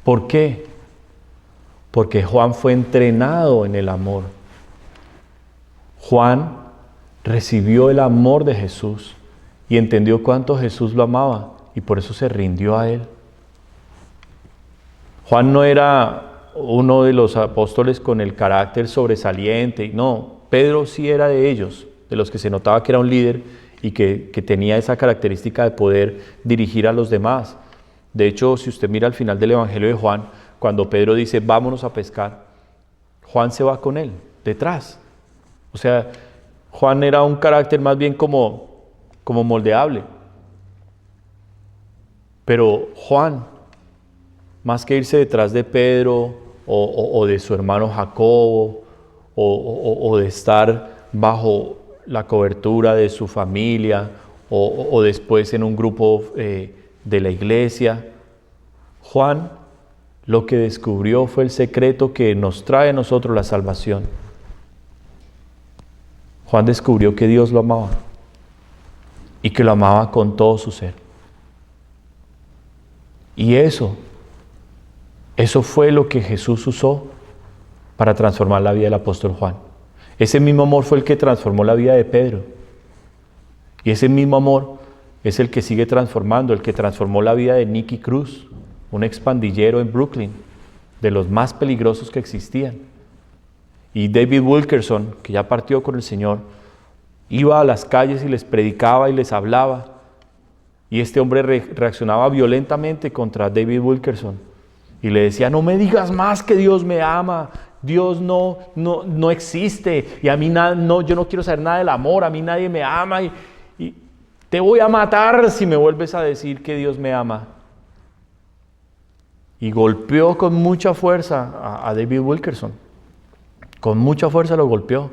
¿Por qué? Porque Juan fue entrenado en el amor. Juan recibió el amor de Jesús y entendió cuánto Jesús lo amaba y por eso se rindió a Él. Juan no era uno de los apóstoles con el carácter sobresaliente, no, Pedro sí era de ellos, de los que se notaba que era un líder y que tenía esa característica de poder dirigir a los demás. De hecho, si usted mira al final del Evangelio de Juan, cuando Pedro dice: vámonos a pescar, Juan se va con él, detrás. O sea, Juan era un carácter más bien como moldeable. Pero Juan, más que irse detrás de Pedro o de su hermano Jacobo o de estar bajo la cobertura de su familia o después en un grupo de la iglesia, Juan lo que descubrió fue el secreto que nos trae a nosotros la salvación. Juan descubrió que Dios lo amaba y que lo amaba con todo su ser. Y eso fue lo que Jesús usó para transformar la vida del apóstol Juan. Ese mismo amor fue el que transformó la vida de Pedro. Y ese mismo amor es el que sigue transformando, el que transformó la vida de Nicky Cruz, un expandillero en Brooklyn, de los más peligrosos que existían. Y David Wilkerson, que ya partió con el Señor, iba a las calles y les predicaba y les hablaba. Y este hombre reaccionaba violentamente contra David Wilkerson. Y le decía, no me digas más que Dios me ama. Dios no existe. Y a mí yo no quiero saber nada del amor. A mí nadie me ama. Y te voy a matar si me vuelves a decir que Dios me ama. Y golpeó con mucha fuerza a David Wilkerson. Con mucha fuerza lo golpeó.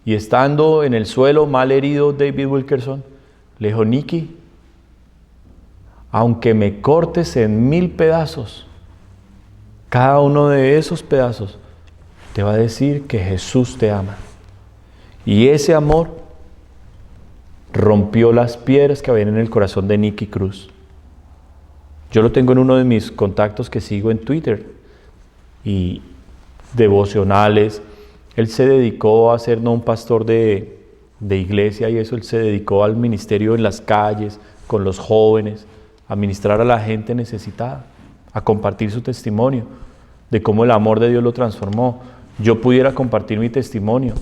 Y estando en el suelo, mal herido, David Wilkerson le dijo, Nicky, aunque me cortes en 1000 pedazos, cada uno de esos pedazos te va a decir que Jesús te ama. Y ese amor rompió las piedras que habían en el corazón de Nicky Cruz. Yo lo tengo en uno de mis contactos que sigo en Twitter y devocionales. Él se dedicó a ser no un pastor de iglesia y eso, él se dedicó al ministerio en las calles, con los jóvenes, a ministrar a la gente necesitada, a compartir su testimonio de cómo el amor de Dios lo transformó. Yo pudiera compartir mi testimonio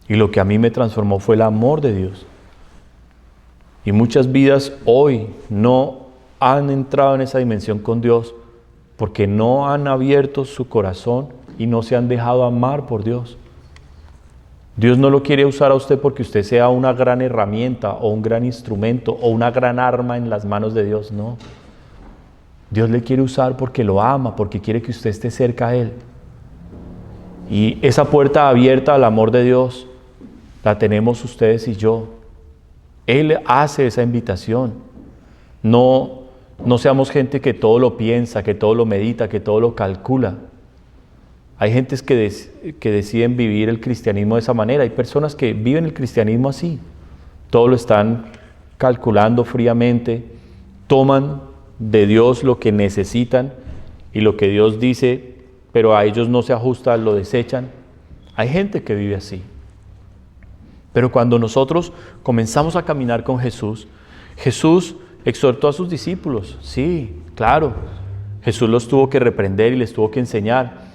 y lo que a mí me transformó fue el amor de Dios. Y muchas vidas hoy no han entrado en esa dimensión con Dios porque no han abierto su corazón y no se han dejado amar por Dios. Dios no lo quiere usar a usted porque usted sea una gran herramienta o un gran instrumento o una gran arma en las manos de Dios, no. Dios le quiere usar porque lo ama, porque quiere que usted esté cerca a Él. Y esa puerta abierta al amor de Dios la tenemos ustedes y yo. Él hace esa invitación. No seamos gente que todo lo piensa, que todo lo medita, que todo lo calcula. Hay gentes que deciden vivir el cristianismo de esa manera. Hay personas que viven el cristianismo así. Todo lo están calculando fríamente. Toman de Dios lo que necesitan y lo que Dios dice, pero a ellos no se ajusta, lo desechan. Hay gente que vive así. Pero cuando nosotros comenzamos a caminar con Jesús, Jesús exhortó a sus discípulos. Sí, claro. Jesús los tuvo que reprender y les tuvo que enseñar.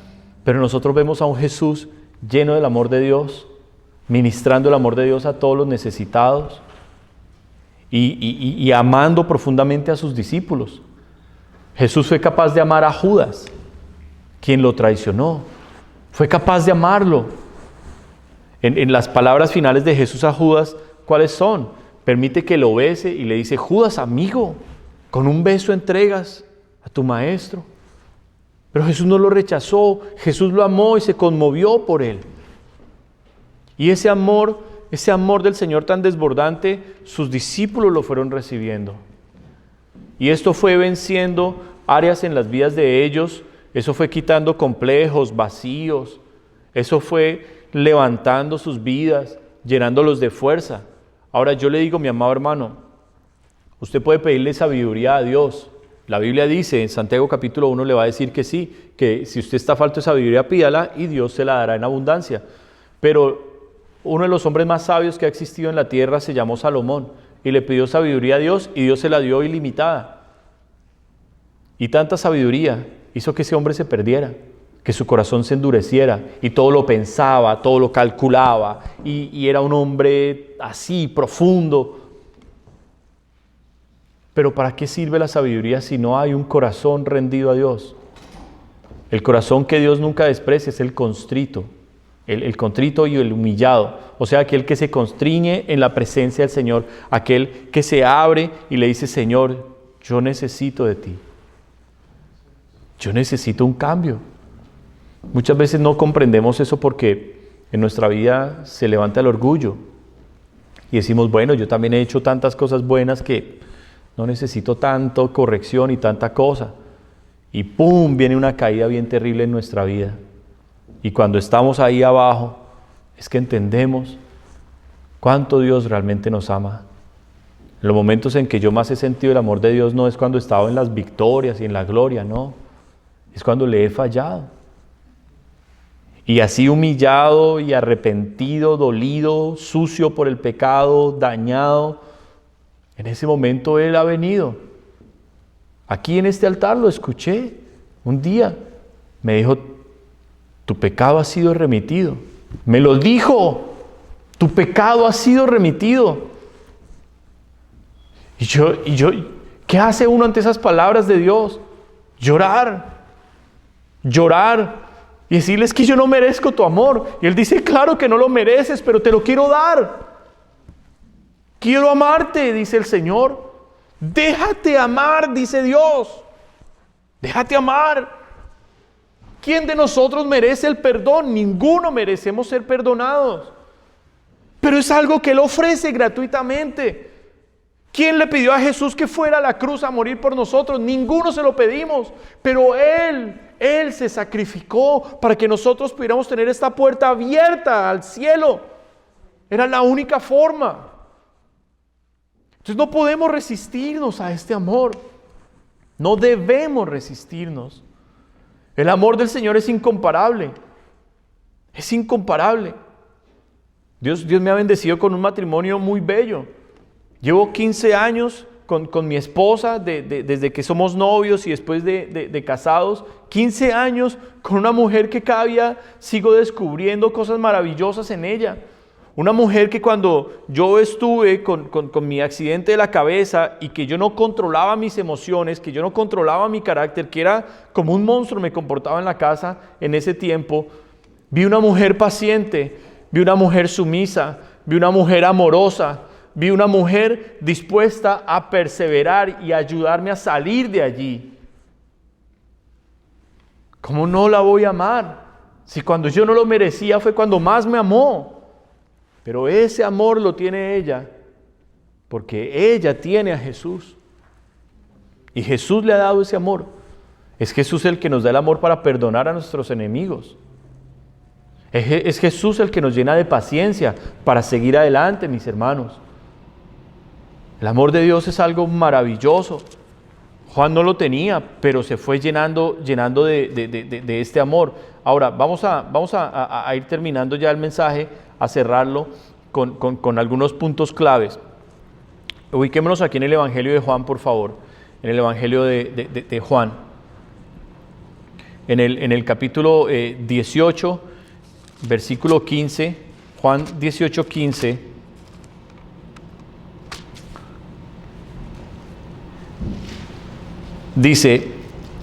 Pero nosotros vemos a un Jesús lleno del amor de Dios, ministrando el amor de Dios a todos los necesitados y amando profundamente a sus discípulos. Jesús fue capaz de amar a Judas, quien lo traicionó. Fue capaz de amarlo. En las palabras finales de Jesús a Judas, ¿cuáles son? Permite que lo bese y le dice, Judas, amigo, con un beso entregas a tu maestro. Pero Jesús no lo rechazó, Jesús lo amó y se conmovió por él. Y ese amor del Señor tan desbordante, sus discípulos lo fueron recibiendo. Y esto fue venciendo áreas en las vidas de ellos, eso fue quitando complejos, vacíos, eso fue levantando sus vidas, llenándolos de fuerza. Ahora yo le digo, mi amado hermano, usted puede pedirle sabiduría a Dios. La Biblia dice, en Santiago capítulo 1 le va a decir que sí, que si usted está falto de sabiduría, pídala y Dios se la dará en abundancia. Pero uno de los hombres más sabios que ha existido en la tierra se llamó Salomón y le pidió sabiduría a Dios y Dios se la dio ilimitada. Y tanta sabiduría hizo que ese hombre se perdiera, que su corazón se endureciera y todo lo pensaba, todo lo calculaba y era un hombre así, profundo. Pero ¿para qué sirve la sabiduría si no hay un corazón rendido a Dios? El corazón que Dios nunca desprecia es el contrito, el contrito y el humillado. O sea, aquel que se constriñe en la presencia del Señor, aquel que se abre y le dice, Señor, yo necesito de ti. Yo necesito un cambio. Muchas veces no comprendemos eso porque en nuestra vida se levanta el orgullo y decimos, bueno, yo también he hecho tantas cosas buenas que no necesito tanto corrección y tanta cosa. Y ¡pum!, viene una caída bien terrible en nuestra vida. Y cuando estamos ahí abajo, es que entendemos ¿Cuánto Dios realmente nos ama? En los momentos en que yo más he sentido el amor de Dios no es cuando he estado en las victorias y en la gloria, no. Es cuando le he fallado. Y así humillado y arrepentido, dolido, sucio por el pecado, dañado, en ese momento Él ha venido. Aquí en este altar lo escuché un día. Me dijo, tu pecado ha sido remitido. Me lo dijo, tu pecado ha sido remitido. Y yo, ¿qué hace uno ante esas palabras de Dios? Llorar y decirles que yo no merezco tu amor. Y Él dice, claro que no lo mereces, pero te lo quiero dar. Quiero amarte, dice el Señor. Déjate amar, dice Dios. Déjate amar. ¿Quién de nosotros merece el perdón? Ninguno merecemos ser perdonados. Pero es algo que Él ofrece gratuitamente. ¿Quién le pidió a Jesús que fuera a la cruz a morir por nosotros? Ninguno se lo pedimos, pero Él se sacrificó para que nosotros pudiéramos tener esta puerta abierta al cielo. Era la única forma. Entonces no podemos resistirnos a este amor. No debemos resistirnos. El amor del Señor es incomparable. Es incomparable. Dios me ha bendecido con un matrimonio muy bello. Llevo 15 años con mi esposa, desde que somos novios y después de casados. 15 años con una mujer que cada día sigo descubriendo cosas maravillosas en ella. Una mujer que cuando yo estuve con mi accidente de la cabeza y que yo no controlaba mis emociones, que yo no controlaba mi carácter, que era como un monstruo me comportaba en la casa en ese tiempo, vi una mujer paciente, vi una mujer sumisa, vi una mujer amorosa, vi una mujer dispuesta a perseverar y a ayudarme a salir de allí. ¿Cómo no la voy a amar? Si cuando yo no lo merecía fue cuando más me amó. Pero ese amor lo tiene ella, porque ella tiene a Jesús. Y Jesús le ha dado ese amor. Es Jesús el que nos da el amor para perdonar a nuestros enemigos. Es Jesús el que nos llena de paciencia para seguir adelante, mis hermanos. El amor de Dios es algo maravilloso. Juan no lo tenía, pero se fue llenando de este amor. Ahora, vamos a ir terminando ya el mensaje, a cerrarlo con algunos puntos claves. Ubiquémonos aquí en el Evangelio de Juan, por favor. En el Evangelio de Juan. En el capítulo 18, versículo 15. Juan 18, 15. Dice,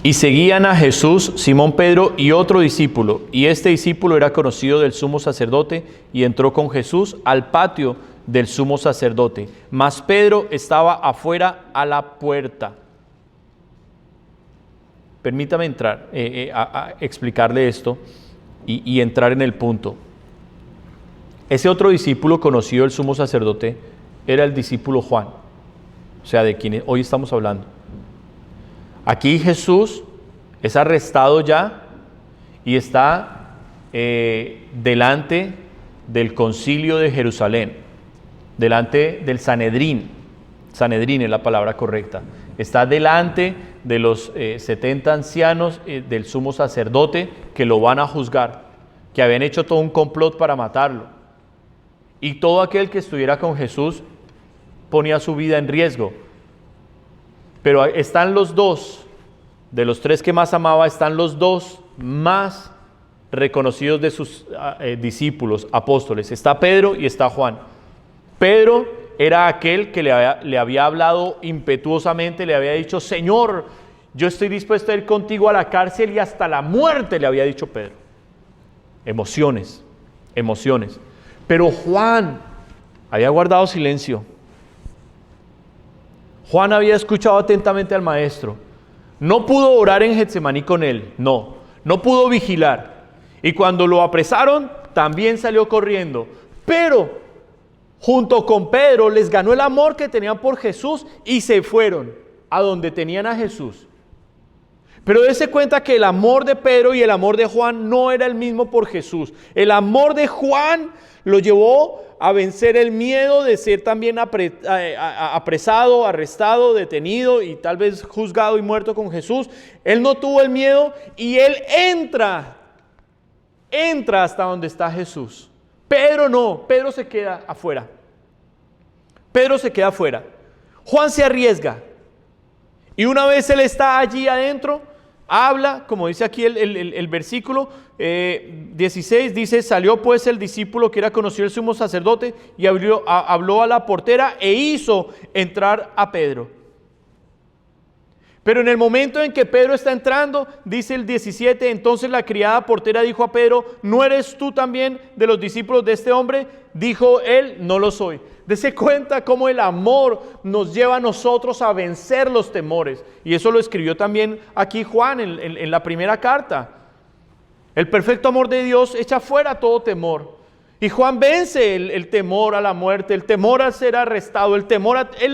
y seguían a Jesús, Simón Pedro y otro discípulo, y este discípulo era conocido del sumo sacerdote, y entró con Jesús al patio del sumo sacerdote, mas Pedro estaba afuera a la puerta. Permítame entrar, a explicarle esto y entrar en el punto. Ese otro discípulo conocido del sumo sacerdote era el discípulo Juan, o sea, de quien hoy estamos hablando. Aquí Jesús es arrestado ya y está delante del concilio de Jerusalén, delante del Sanedrín. Sanedrín es la palabra correcta. Está delante de los 70 ancianos del sumo sacerdote que lo van a juzgar, que habían hecho todo un complot para matarlo. Y todo aquel que estuviera con Jesús ponía su vida en riesgo. Pero están los dos, de los tres que más amaba, están los dos más reconocidos de sus discípulos, apóstoles. Está Pedro y está Juan. Pedro era aquel que le había hablado impetuosamente, le había dicho, Señor, yo estoy dispuesto a ir contigo a la cárcel y hasta la muerte, le había dicho Pedro. Emociones. Pero Juan había guardado silencio. Juan había escuchado atentamente al maestro. No pudo orar en Getsemaní con él, no pudo vigilar. Y cuando lo apresaron, también salió corriendo. Pero junto con Pedro les ganó el amor que tenían por Jesús y se fueron a donde tenían a Jesús. Pero dése cuenta que el amor de Pedro y el amor de Juan no era el mismo por Jesús. El amor de Juan lo llevó a vencer el miedo de ser también apresado, arrestado, detenido y tal vez juzgado y muerto con Jesús. Él no tuvo el miedo y él entra hasta donde está Jesús. Pedro no, Pedro se queda afuera. Pedro se queda afuera. Juan se arriesga. Y una vez él está allí adentro, habla, como dice aquí el versículo 16, dice: salió pues el discípulo que era conocido el sumo sacerdote y habló a la portera e hizo entrar a Pedro. Pero en el momento en que Pedro está entrando, dice el 17, entonces la criada portera dijo a Pedro: ¿no eres tú también de los discípulos de este hombre? Dijo él: no lo soy. Dese cuenta cómo el amor nos lleva a nosotros a vencer los temores. Y eso lo escribió también aquí Juan en la primera carta. El perfecto amor de Dios echa fuera todo temor. Y Juan vence el temor a la muerte, el temor a ser arrestado, él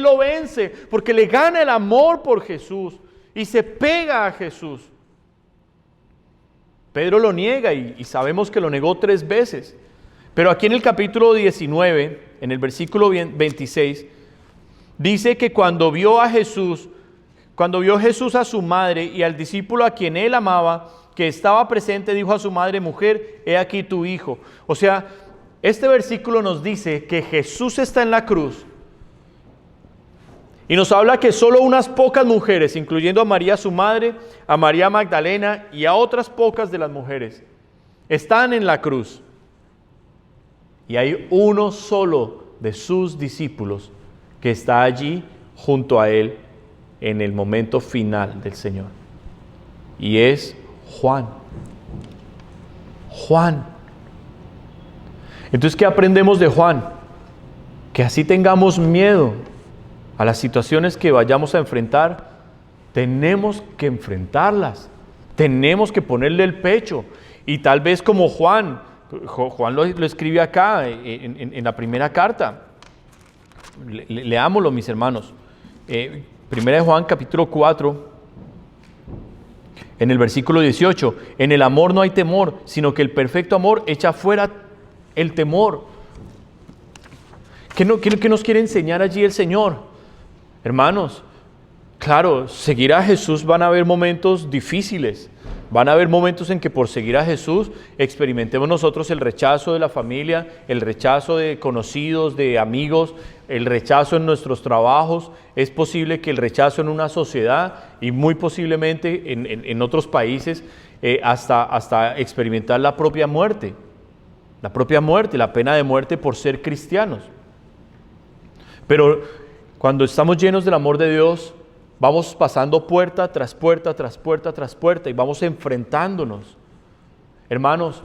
lo vence porque le gana el amor por Jesús y se pega a Jesús. Pedro lo niega y sabemos que lo negó 3 veces. Pero aquí en el capítulo 19, en el versículo 26, dice que cuando vio Jesús a su madre y al discípulo a quien él amaba, que estaba presente, dijo a su madre: mujer, he aquí tu hijo. O sea, este versículo nos dice que Jesús está en la cruz y nos habla que solo unas pocas mujeres, incluyendo a María su madre, a María Magdalena y a otras pocas de las mujeres, están en la cruz. Y hay uno solo de sus discípulos que está allí junto a él en el momento final del Señor. Y es Juan. Juan. Entonces, ¿qué aprendemos de Juan? Que así tengamos miedo a las situaciones que vayamos a enfrentar, tenemos que enfrentarlas, tenemos que ponerle el pecho. Y tal vez como Juan lo escribe acá en la primera carta. Leámoslo, mis hermanos. Primera de Juan, capítulo 4, en el versículo 18. En el amor no hay temor, sino que el perfecto amor echa fuera el temor. ¿Qué nos quiere enseñar allí el Señor? Hermanos, claro, seguir a Jesús van a haber momentos difíciles. Van a haber momentos en que por seguir a Jesús experimentemos nosotros el rechazo de la familia, el rechazo de conocidos, de amigos, el rechazo en nuestros trabajos. Es posible que el rechazo en una sociedad y muy posiblemente en otros países hasta experimentar la propia muerte, la pena de muerte por ser cristianos. Pero cuando estamos llenos del amor de Dios, vamos pasando puerta tras puerta, tras puerta, tras puerta y vamos enfrentándonos. Hermanos,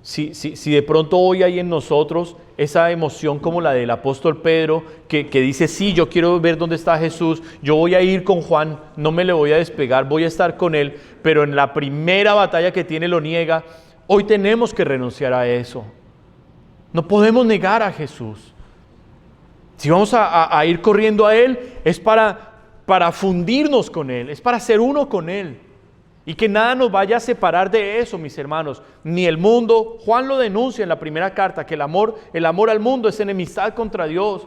si de pronto hoy hay en nosotros esa emoción como la del apóstol Pedro, que dice: sí, yo quiero ver dónde está Jesús, yo voy a ir con Juan, no me le voy a despegar, voy a estar con él, pero en la primera batalla que tiene lo niega. Hoy tenemos que renunciar a eso. No podemos negar a Jesús. Si vamos a ir corriendo a Él, es para fundirnos con Él, es para ser uno con Él. Y que nada nos vaya a separar de eso, mis hermanos. Ni el mundo. Juan lo denuncia en la primera carta, que el amor al mundo es enemistad contra Dios.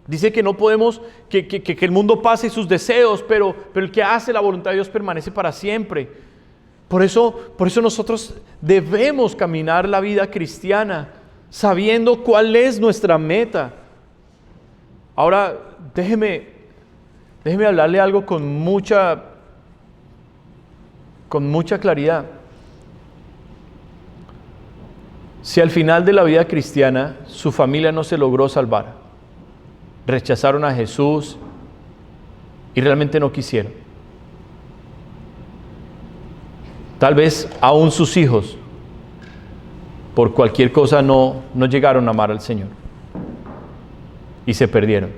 Dice que no podemos, que el mundo pase sus deseos, pero el que hace la voluntad de Dios permanece para siempre. Por eso nosotros debemos caminar la vida cristiana sabiendo cuál es nuestra meta. Ahora, déjeme hablarle algo con mucha claridad. Si al final de la vida cristiana su familia no se logró salvar, rechazaron a Jesús y realmente no quisieron, tal vez aún sus hijos por cualquier cosa no llegaron a amar al Señor y se perdieron.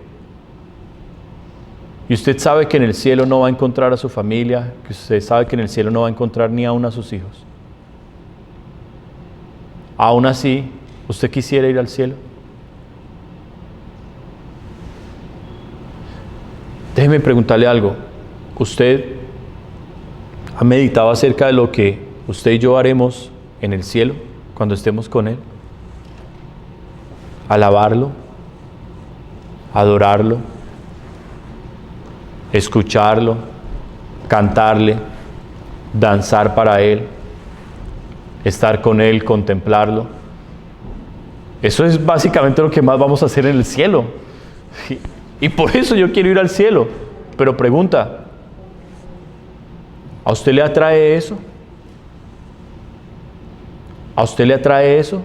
Y usted sabe que en el cielo no va a encontrar a su familia, que usted sabe que en el cielo no va a encontrar ni aún a sus hijos. Aún así, ¿usted quisiera ir al cielo? Déjeme preguntarle algo. ¿Usted ¿Ha meditado acerca de lo que usted y yo haremos en el cielo cuando estemos con Él? Alabarlo, adorarlo, escucharlo, cantarle, danzar para Él, estar con Él, contemplarlo. Eso es básicamente lo que más vamos a hacer en el cielo. Y por eso yo quiero ir al cielo. Pero pregunta, ¿a usted le atrae eso? ¿A usted le atrae eso?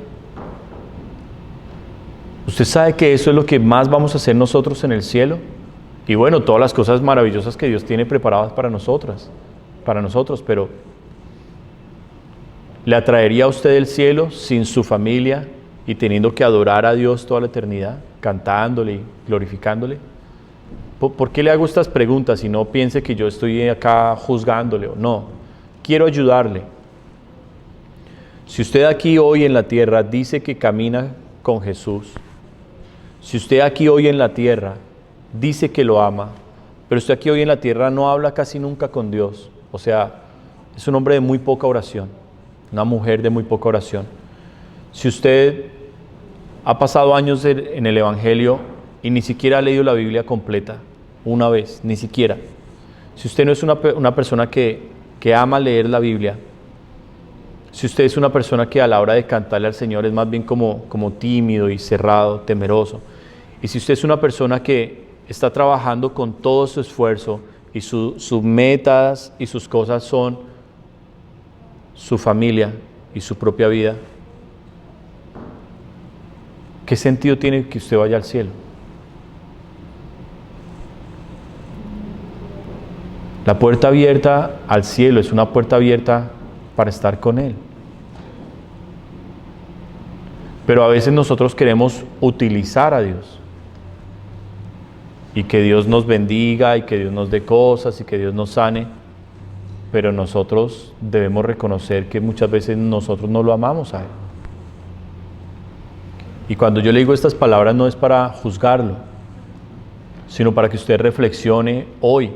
¿Usted sabe que eso es lo que más vamos a hacer nosotros en el cielo? Y bueno, todas las cosas maravillosas que Dios tiene preparadas para nosotros, pero ¿le atraería a usted el cielo sin su familia y teniendo que adorar a Dios toda la eternidad, cantándole y glorificándole? ¿Por qué le hago estas preguntas y no piense que yo estoy acá juzgándole? No, quiero ayudarle. Si usted aquí hoy en la tierra dice que camina con Jesús, si usted aquí hoy en la tierra dice que lo ama, pero usted aquí hoy en la tierra no habla casi nunca con Dios, o sea, es un hombre de muy poca oración, una mujer de muy poca oración. Si usted ha pasado años en el Evangelio y ni siquiera ha leído la Biblia completa, una vez, ni siquiera. Si usted no es una persona que ama leer la Biblia, si usted es una persona que a la hora de cantarle al Señor es más bien como tímido y cerrado, temeroso, y si usted es una persona que está trabajando con todo su esfuerzo y sus metas y sus cosas son su familia y su propia vida, ¿qué sentido tiene que usted vaya al cielo? La puerta abierta al cielo es una puerta abierta para estar con Él. Pero a veces nosotros queremos utilizar a Dios. Y que Dios nos bendiga y que Dios nos dé cosas y que Dios nos sane. Pero nosotros debemos reconocer que muchas veces nosotros no lo amamos a Él. Y cuando yo le digo estas palabras no es para juzgarlo, sino para que usted reflexione hoy.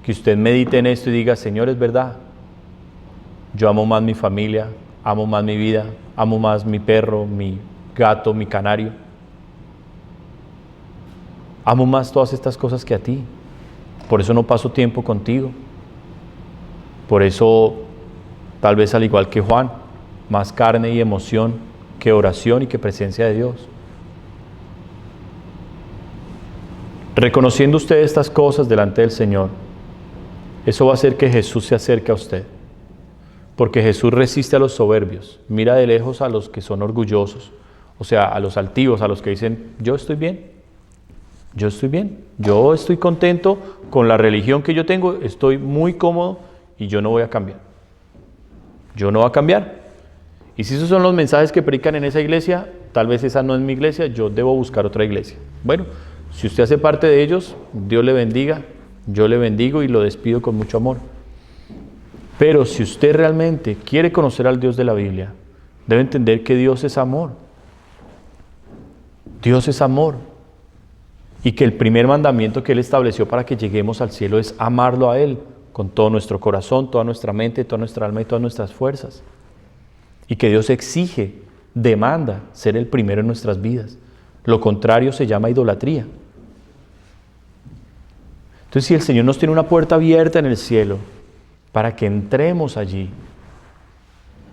Que usted medite en esto y diga, Señor, es verdad. Yo amo más mi familia, amo más mi vida, amo más mi perro, mi gato, mi canario. Amo más todas estas cosas que a ti. Por eso no paso tiempo contigo. Por eso, tal vez al igual que Juan, más carne y emoción que oración y que presencia de Dios. Reconociendo usted estas cosas delante del Señor, eso va a hacer que Jesús se acerque a usted. Porque Jesús resiste a los soberbios, mira de lejos a los que son orgullosos, o sea, a los altivos, a los que dicen, yo estoy bien, yo estoy contento con la religión que yo tengo, estoy muy cómodo y yo no voy a cambiar. Yo no voy a cambiar. Y si esos son los mensajes que predican en esa iglesia, tal vez esa no es mi iglesia, yo debo buscar otra iglesia. Bueno, si usted hace parte de ellos, Dios le bendiga, yo le bendigo y lo despido con mucho amor. Pero si usted realmente quiere conocer al Dios de la Biblia, debe entender que Dios es amor. Dios es amor. Y que el primer mandamiento que Él estableció para que lleguemos al cielo es amarlo a Él con todo nuestro corazón, toda nuestra mente, toda nuestra alma y todas nuestras fuerzas. Y que Dios exige, demanda ser el primero en nuestras vidas. Lo contrario se llama idolatría. Entonces, si el Señor nos tiene una puerta abierta en el cielo para que entremos allí,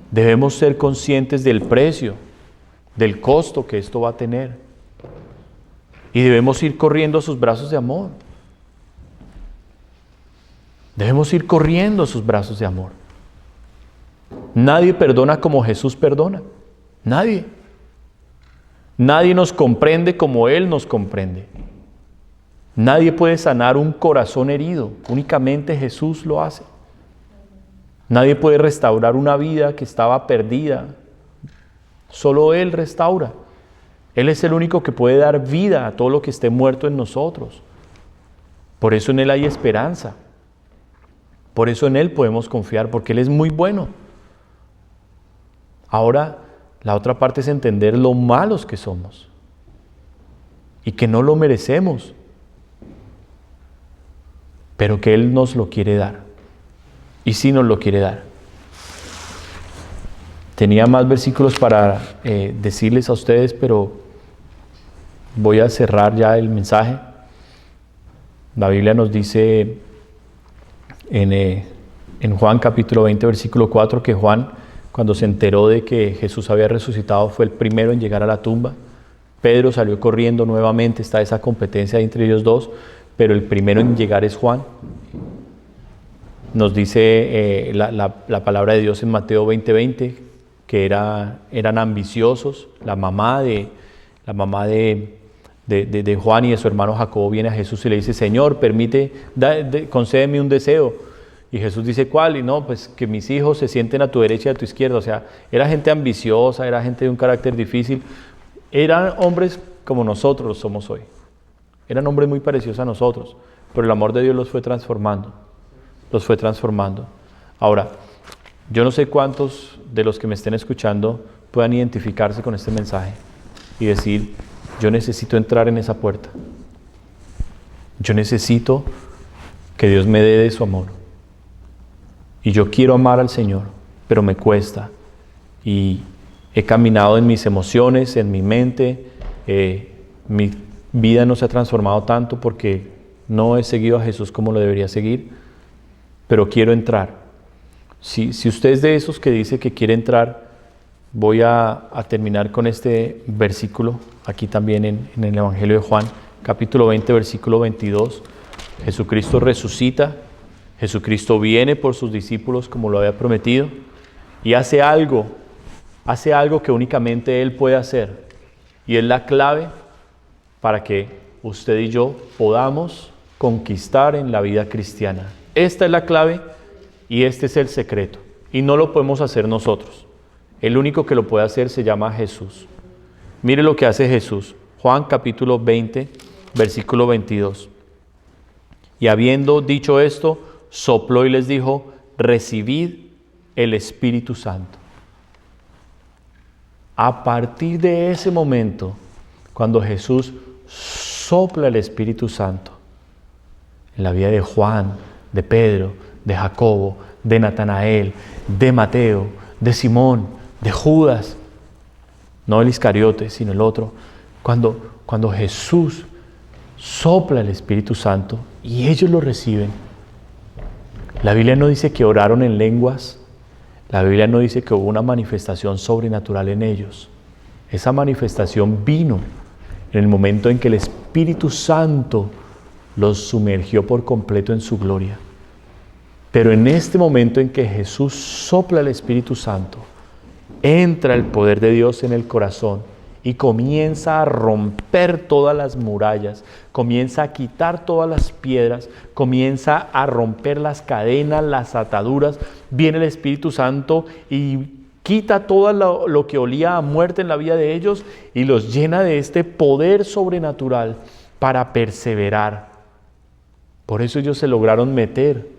debemos ser conscientes del precio, del costo que esto va a tener. Y debemos ir corriendo a sus brazos de amor. Debemos ir corriendo a sus brazos de amor. Nadie perdona como Jesús perdona. Nadie. Nadie nos comprende como Él nos comprende. Nadie puede sanar un corazón herido. Únicamente Jesús lo hace. Nadie puede restaurar una vida que estaba perdida. Solo Él restaura. Él es el único que puede dar vida a todo lo que esté muerto en nosotros. Por eso en Él hay esperanza. Por eso en Él podemos confiar, porque Él es muy bueno. Ahora, la otra parte es entender lo malos que somos y que no lo merecemos, pero que Él nos lo quiere dar. y sí nos lo quiere dar. Tenía más versículos para decirles a ustedes, pero voy a cerrar ya el mensaje. La Biblia nos dice en Juan capítulo 20, versículo 4, que Juan, cuando se enteró de que Jesús había resucitado, fue el primero en llegar a la tumba. Pedro salió corriendo nuevamente, está esa competencia entre ellos dos, pero el primero en llegar es Juan. Nos dice la palabra de Dios en Mateo 20:20, que eran ambiciosos. La mamá de Juan y de su hermano Jacobo viene a Jesús y le dice: Señor, concédeme un deseo. Y Jesús dice: ¿cuál? Y no, pues que mis hijos se sienten a tu derecha y a tu izquierda. O sea, era gente ambiciosa, era gente de un carácter difícil. Eran hombres como nosotros somos hoy. Eran hombres muy parecidos a nosotros, pero el amor de Dios los fue transformando. Ahora, yo no sé cuántos de los que me estén escuchando puedan identificarse con este mensaje y decir: yo necesito entrar en esa puerta. Yo necesito que Dios me dé de su amor. Y yo quiero amar al Señor, pero me cuesta. Y he caminado en mis emociones, en mi mente. Mi vida no se ha transformado tanto porque no he seguido a Jesús como lo debería seguir. Pero quiero entrar. Si usted es de esos que dice que quiere entrar, voy a terminar con este versículo, aquí también en el Evangelio de Juan, capítulo 20, versículo 22. Jesucristo resucita, Jesucristo viene por sus discípulos como lo había prometido, y hace algo que únicamente Él puede hacer, y es la clave para que usted y yo podamos conquistar en la vida cristiana. Esta es la clave y este es el secreto, y no lo podemos hacer nosotros. El único que lo puede hacer se llama Jesús. Mire lo que hace Jesús. Juan capítulo 20, versículo 22. Y habiendo dicho esto, sopló y les dijo: recibid el Espíritu Santo. A partir de ese momento, cuando Jesús sopla el Espíritu Santo en la vida de Juan, de Pedro, de Jacobo, de Natanael, de Mateo, de Simón, de Judas, no el Iscariote, sino el otro, cuando Jesús sopla el Espíritu Santo y ellos lo reciben, la Biblia no dice que oraron en lenguas, la Biblia no dice que hubo una manifestación sobrenatural en ellos. Esa manifestación vino en el momento en que el Espíritu Santo los sumergió por completo en su gloria. Pero en este momento en que Jesús sopla el Espíritu Santo, entra el poder de Dios en el corazón y comienza a romper todas las murallas, comienza a quitar todas las piedras, comienza a romper las cadenas, las ataduras. Viene el Espíritu Santo y quita todo lo que olía a muerte en la vida de ellos y los llena de este poder sobrenatural para perseverar. Por eso ellos se lograron meter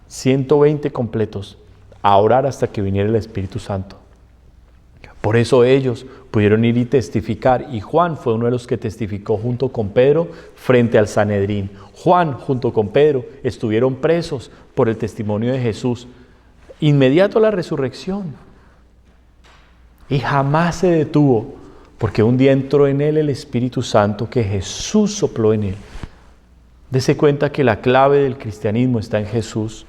120 completos a orar hasta que viniera el Espíritu Santo. Por eso ellos pudieron ir y testificar, y Juan fue uno de los que testificó junto con Pedro frente al Sanedrín. Juan junto con Pedro estuvieron presos por el testimonio de Jesús inmediato a la resurrección, y jamás se detuvo, porque un día entró en él el Espíritu Santo que Jesús sopló en él. Dese cuenta que la clave del cristianismo está en Jesús.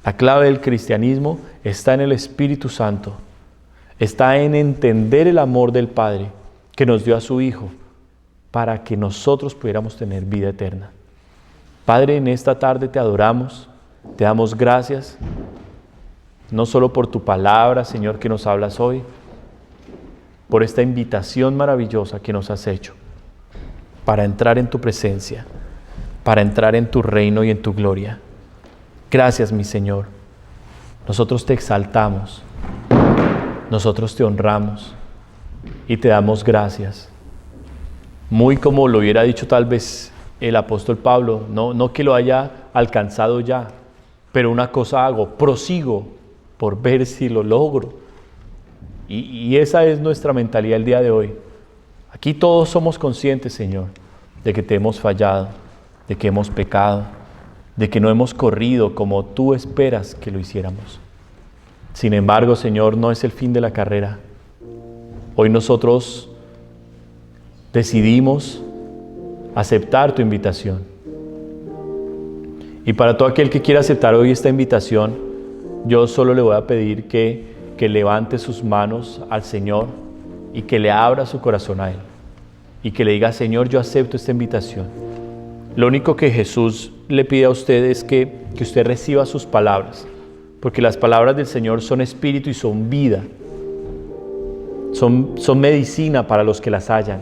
La clave del cristianismo está en el Espíritu Santo. Está en entender el amor del Padre que nos dio a su Hijo para que nosotros pudiéramos tener vida eterna. Padre, en esta tarde te adoramos, te damos gracias, no solo por tu palabra, Señor, que nos hablas hoy, por esta invitación maravillosa que nos has hecho para entrar en tu presencia, para entrar en tu reino y en tu gloria. Gracias, mi Señor. Nosotros te exaltamos, nosotros te honramos y te damos gracias. Muy como lo hubiera dicho tal vez el apóstol Pablo, no que lo haya alcanzado ya, pero una cosa hago, prosigo por ver si lo logro. Y esa es nuestra mentalidad el día de hoy. Aquí todos somos conscientes, Señor, de que te hemos fallado, de que hemos pecado, de que no hemos corrido como tú esperas que lo hiciéramos. Sin embargo, Señor, no es el fin de la carrera. Hoy nosotros decidimos aceptar tu invitación. Y para todo aquel que quiera aceptar hoy esta invitación, yo solo le voy a pedir que levante sus manos al Señor y que le abra su corazón a Él. Y que le diga: Señor, yo acepto esta invitación. Lo único que Jesús le pide a usted es que usted reciba sus palabras, porque las palabras del Señor son espíritu y son vida. Son medicina para los que las hallan.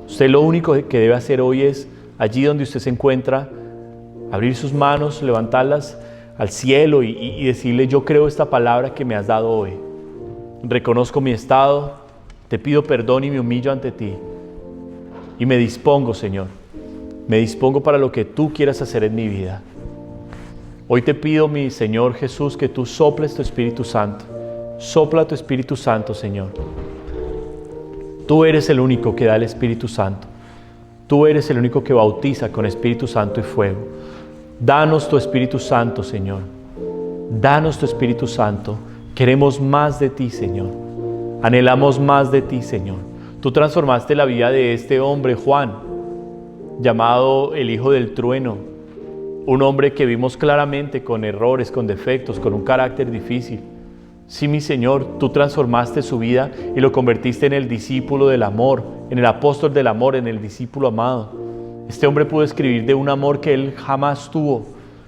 Usted lo único que debe hacer hoy es, allí donde usted se encuentra, abrir sus manos, levantarlas al cielo y decirle: yo creo esta palabra que me has dado hoy. Reconozco mi estado, te pido perdón y me humillo ante ti. Y me dispongo, Señor, me dispongo para lo que tú quieras hacer en mi vida. Hoy te pido, mi Señor Jesús, que tú soples tu Espíritu Santo. Sopla tu Espíritu Santo, Señor. Tú eres el único que da el Espíritu Santo. Tú eres el único que bautiza con Espíritu Santo y fuego. Danos tu Espíritu Santo, Señor. Danos tu Espíritu Santo. Queremos más de ti, Señor. Anhelamos más de ti, Señor. Tú transformaste la vida de este hombre, Juan, llamado el Hijo del Trueno. Un hombre que vimos claramente con errores, con defectos, con un carácter difícil. Sí, mi Señor, tú transformaste su vida y lo convertiste en el discípulo del amor, en el apóstol del amor, en el discípulo amado. Este hombre pudo escribir de un amor que él jamás tuvo,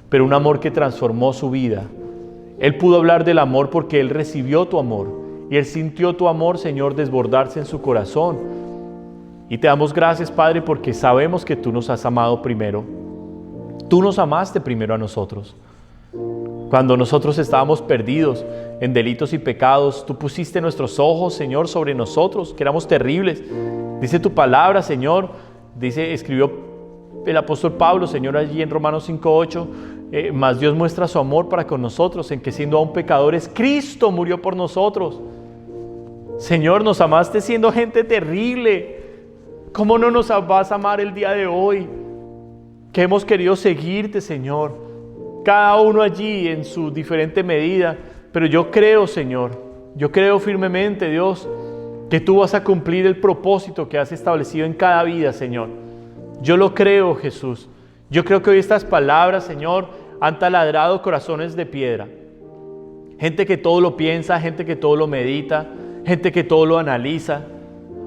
pero un amor que transformó su vida. Él pudo hablar del amor porque él recibió tu amor y él sintió tu amor, Señor, desbordarse en su corazón. Y te damos gracias, Padre, porque sabemos que tú nos has amado primero. Tú nos amaste primero a nosotros. Cuando nosotros estábamos perdidos en delitos y pecados, tú pusiste nuestros ojos, Señor, sobre nosotros, que éramos terribles. Dice tu palabra, Señor, escribió el apóstol Pablo, Señor, allí en Romanos 5:8, mas Dios muestra su amor para con nosotros, en que siendo aún pecadores, Cristo murió por nosotros. Señor, nos amaste siendo gente terrible. ¿Cómo no nos vas a amar el día de hoy? Que hemos querido seguirte, Señor. Cada uno allí en su diferente medida, pero yo creo, Señor, yo creo firmemente, Dios, que tú vas a cumplir el propósito que has establecido en cada vida, Señor. Yo lo creo, Jesús. Yo creo que hoy estas palabras, Señor, han taladrado corazones de piedra. Gente que todo lo piensa, gente que todo lo medita, gente que todo lo analiza,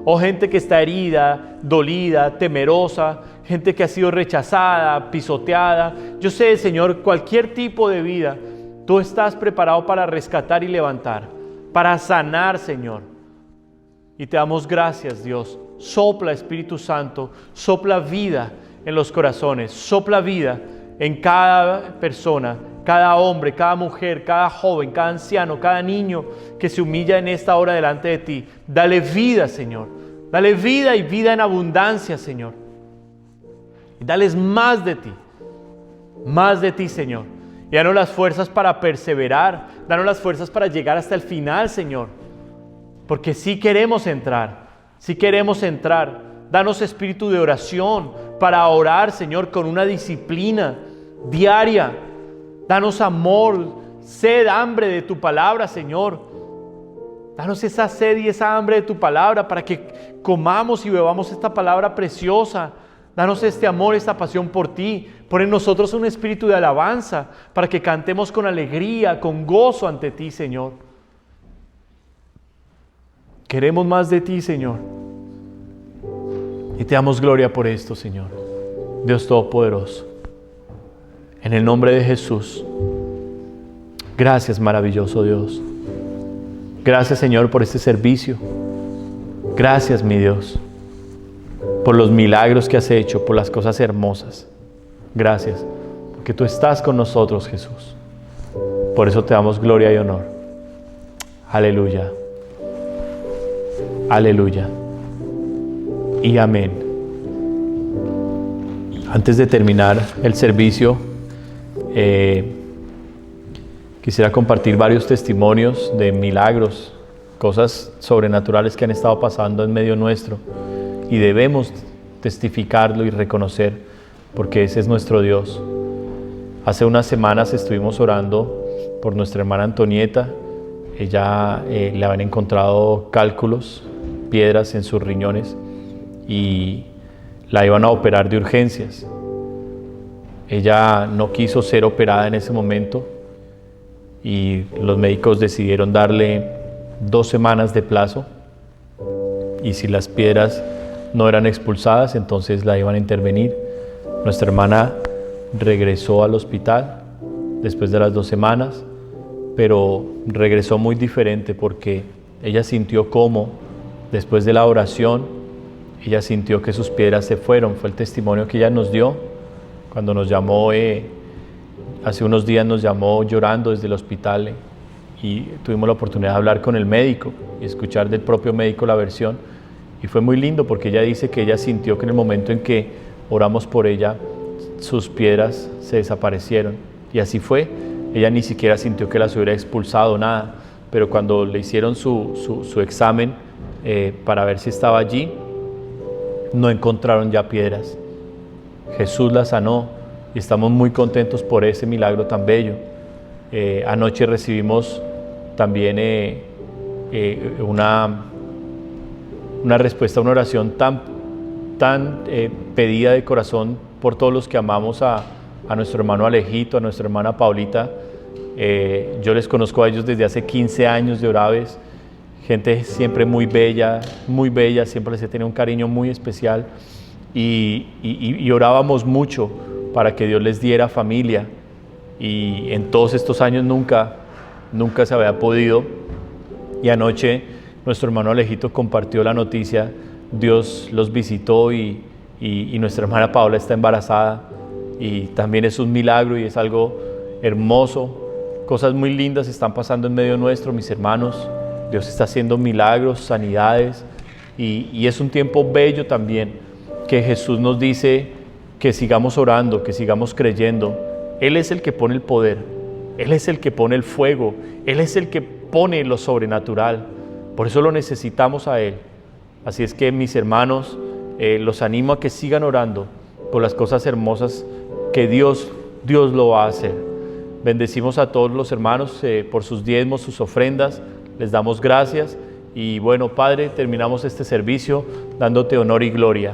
o gente que está herida, dolida, temerosa, gente que ha sido rechazada, pisoteada. Yo sé, Señor, cualquier tipo de vida, tú estás preparado para rescatar y levantar, para sanar, Señor. Y te damos gracias, Dios. Sopla, Espíritu Santo, sopla vida en los corazones, sopla vida en cada persona, cada hombre, cada mujer, cada joven, cada anciano, cada niño que se humilla en esta hora delante de ti. Dale vida, Señor. Dale vida y vida en abundancia, Señor. Y dales más de ti, Señor. Y danos las fuerzas para perseverar, danos las fuerzas para llegar hasta el final, Señor. Porque sí queremos entrar. Danos espíritu de oración para orar, Señor, con una disciplina diaria. Danos amor, sed, hambre de tu palabra, Señor. Danos esa sed y esa hambre de tu palabra para que comamos y bebamos esta palabra preciosa. Danos este amor, esta pasión por ti. Pon en nosotros un espíritu de alabanza para que cantemos con alegría, con gozo ante ti, Señor. Queremos más de ti, Señor. Y te damos gloria por esto, Señor. Dios Todopoderoso. En el nombre de Jesús. Gracias, maravilloso Dios. Gracias, Señor, por este servicio. Gracias, mi Dios, por los milagros que has hecho, por las cosas hermosas. Gracias, porque tú estás con nosotros, Jesús. Por eso te damos gloria y honor. Aleluya. Aleluya. Y amén. Antes de terminar el servicio, quisiera compartir varios testimonios de milagros, cosas sobrenaturales que han estado pasando en medio nuestro, y debemos testificarlo y reconocer porque ese es nuestro Dios. Hace unas semanas estuvimos orando por nuestra hermana Antonieta. Ella le habían encontrado cálculos, piedras en sus riñones y la iban a operar de urgencias. Ella no quiso ser operada en ese momento y los médicos decidieron darle 2 semanas de plazo, y si las piedras no eran expulsadas, entonces la iban a intervenir. Nuestra hermana regresó al hospital después de las 2 semanas, pero regresó muy diferente porque ella sintió cómo, después de la oración, ella sintió que sus piedras se fueron. Fue el testimonio que ella nos dio cuando nos llamó, hace unos días nos llamó llorando desde el hospital, y tuvimos la oportunidad de hablar con el médico y escuchar del propio médico la versión, y fue muy lindo porque ella dice que ella sintió que en el momento en que oramos por ella, sus piedras se desaparecieron, y así fue. Ella ni siquiera sintió que las hubiera expulsado, nada, pero cuando le hicieron su examen para ver si estaba allí, no encontraron ya piedras. Jesús la sanó y estamos muy contentos por ese milagro tan bello. Anoche recibimos también una respuesta a una oración tan pedida de corazón por todos los que amamos a nuestro hermano Alejito, a nuestra hermana Paulita. Yo les conozco a ellos desde hace 15 años de Oraves, gente siempre muy bella, siempre les he tenido un cariño muy especial, y orábamos mucho para que Dios les diera familia, y en todos estos años nunca se había podido, y anoche nuestro hermano Alejito compartió la noticia. Dios los visitó y nuestra hermana Paula está embarazada, y también es un milagro y es algo hermoso. Cosas muy lindas están pasando en medio nuestro, mis hermanos. Dios está haciendo milagros, sanidades, y es un tiempo bello también, que Jesús nos dice que sigamos orando, que sigamos creyendo. Él es el que pone el poder, Él es el que pone el fuego, Él es el que pone lo sobrenatural. Por eso lo necesitamos a Él. Así es que, mis hermanos, los animo a que sigan orando por las cosas hermosas que Dios lo va a hacer. Bendecimos a todos los hermanos por sus diezmos, sus ofrendas. Les damos gracias. Y bueno, Padre, terminamos este servicio dándote honor y gloria.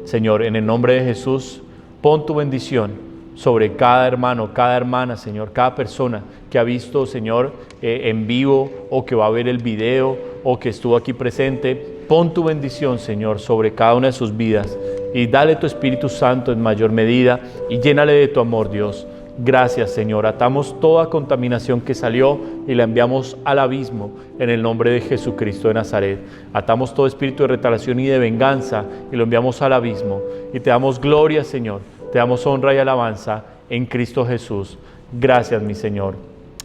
Señor, en el nombre de Jesús, pon tu bendición sobre cada hermano, cada hermana, Señor, cada persona que ha visto, Señor, en vivo, o que va a ver el video, o que estuvo aquí presente. Pon tu bendición, Señor, sobre cada una de sus vidas, y dale tu Espíritu Santo en mayor medida, y llénale de tu amor, Dios. Gracias, Señor. Atamos toda contaminación que salió y la enviamos al abismo en el nombre de Jesucristo de Nazaret. Atamos todo espíritu de retaliación y de venganza y lo enviamos al abismo. Y te damos gloria, Señor. Te damos honra y alabanza en Cristo Jesús. Gracias, mi Señor.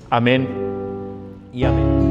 Amén y amén.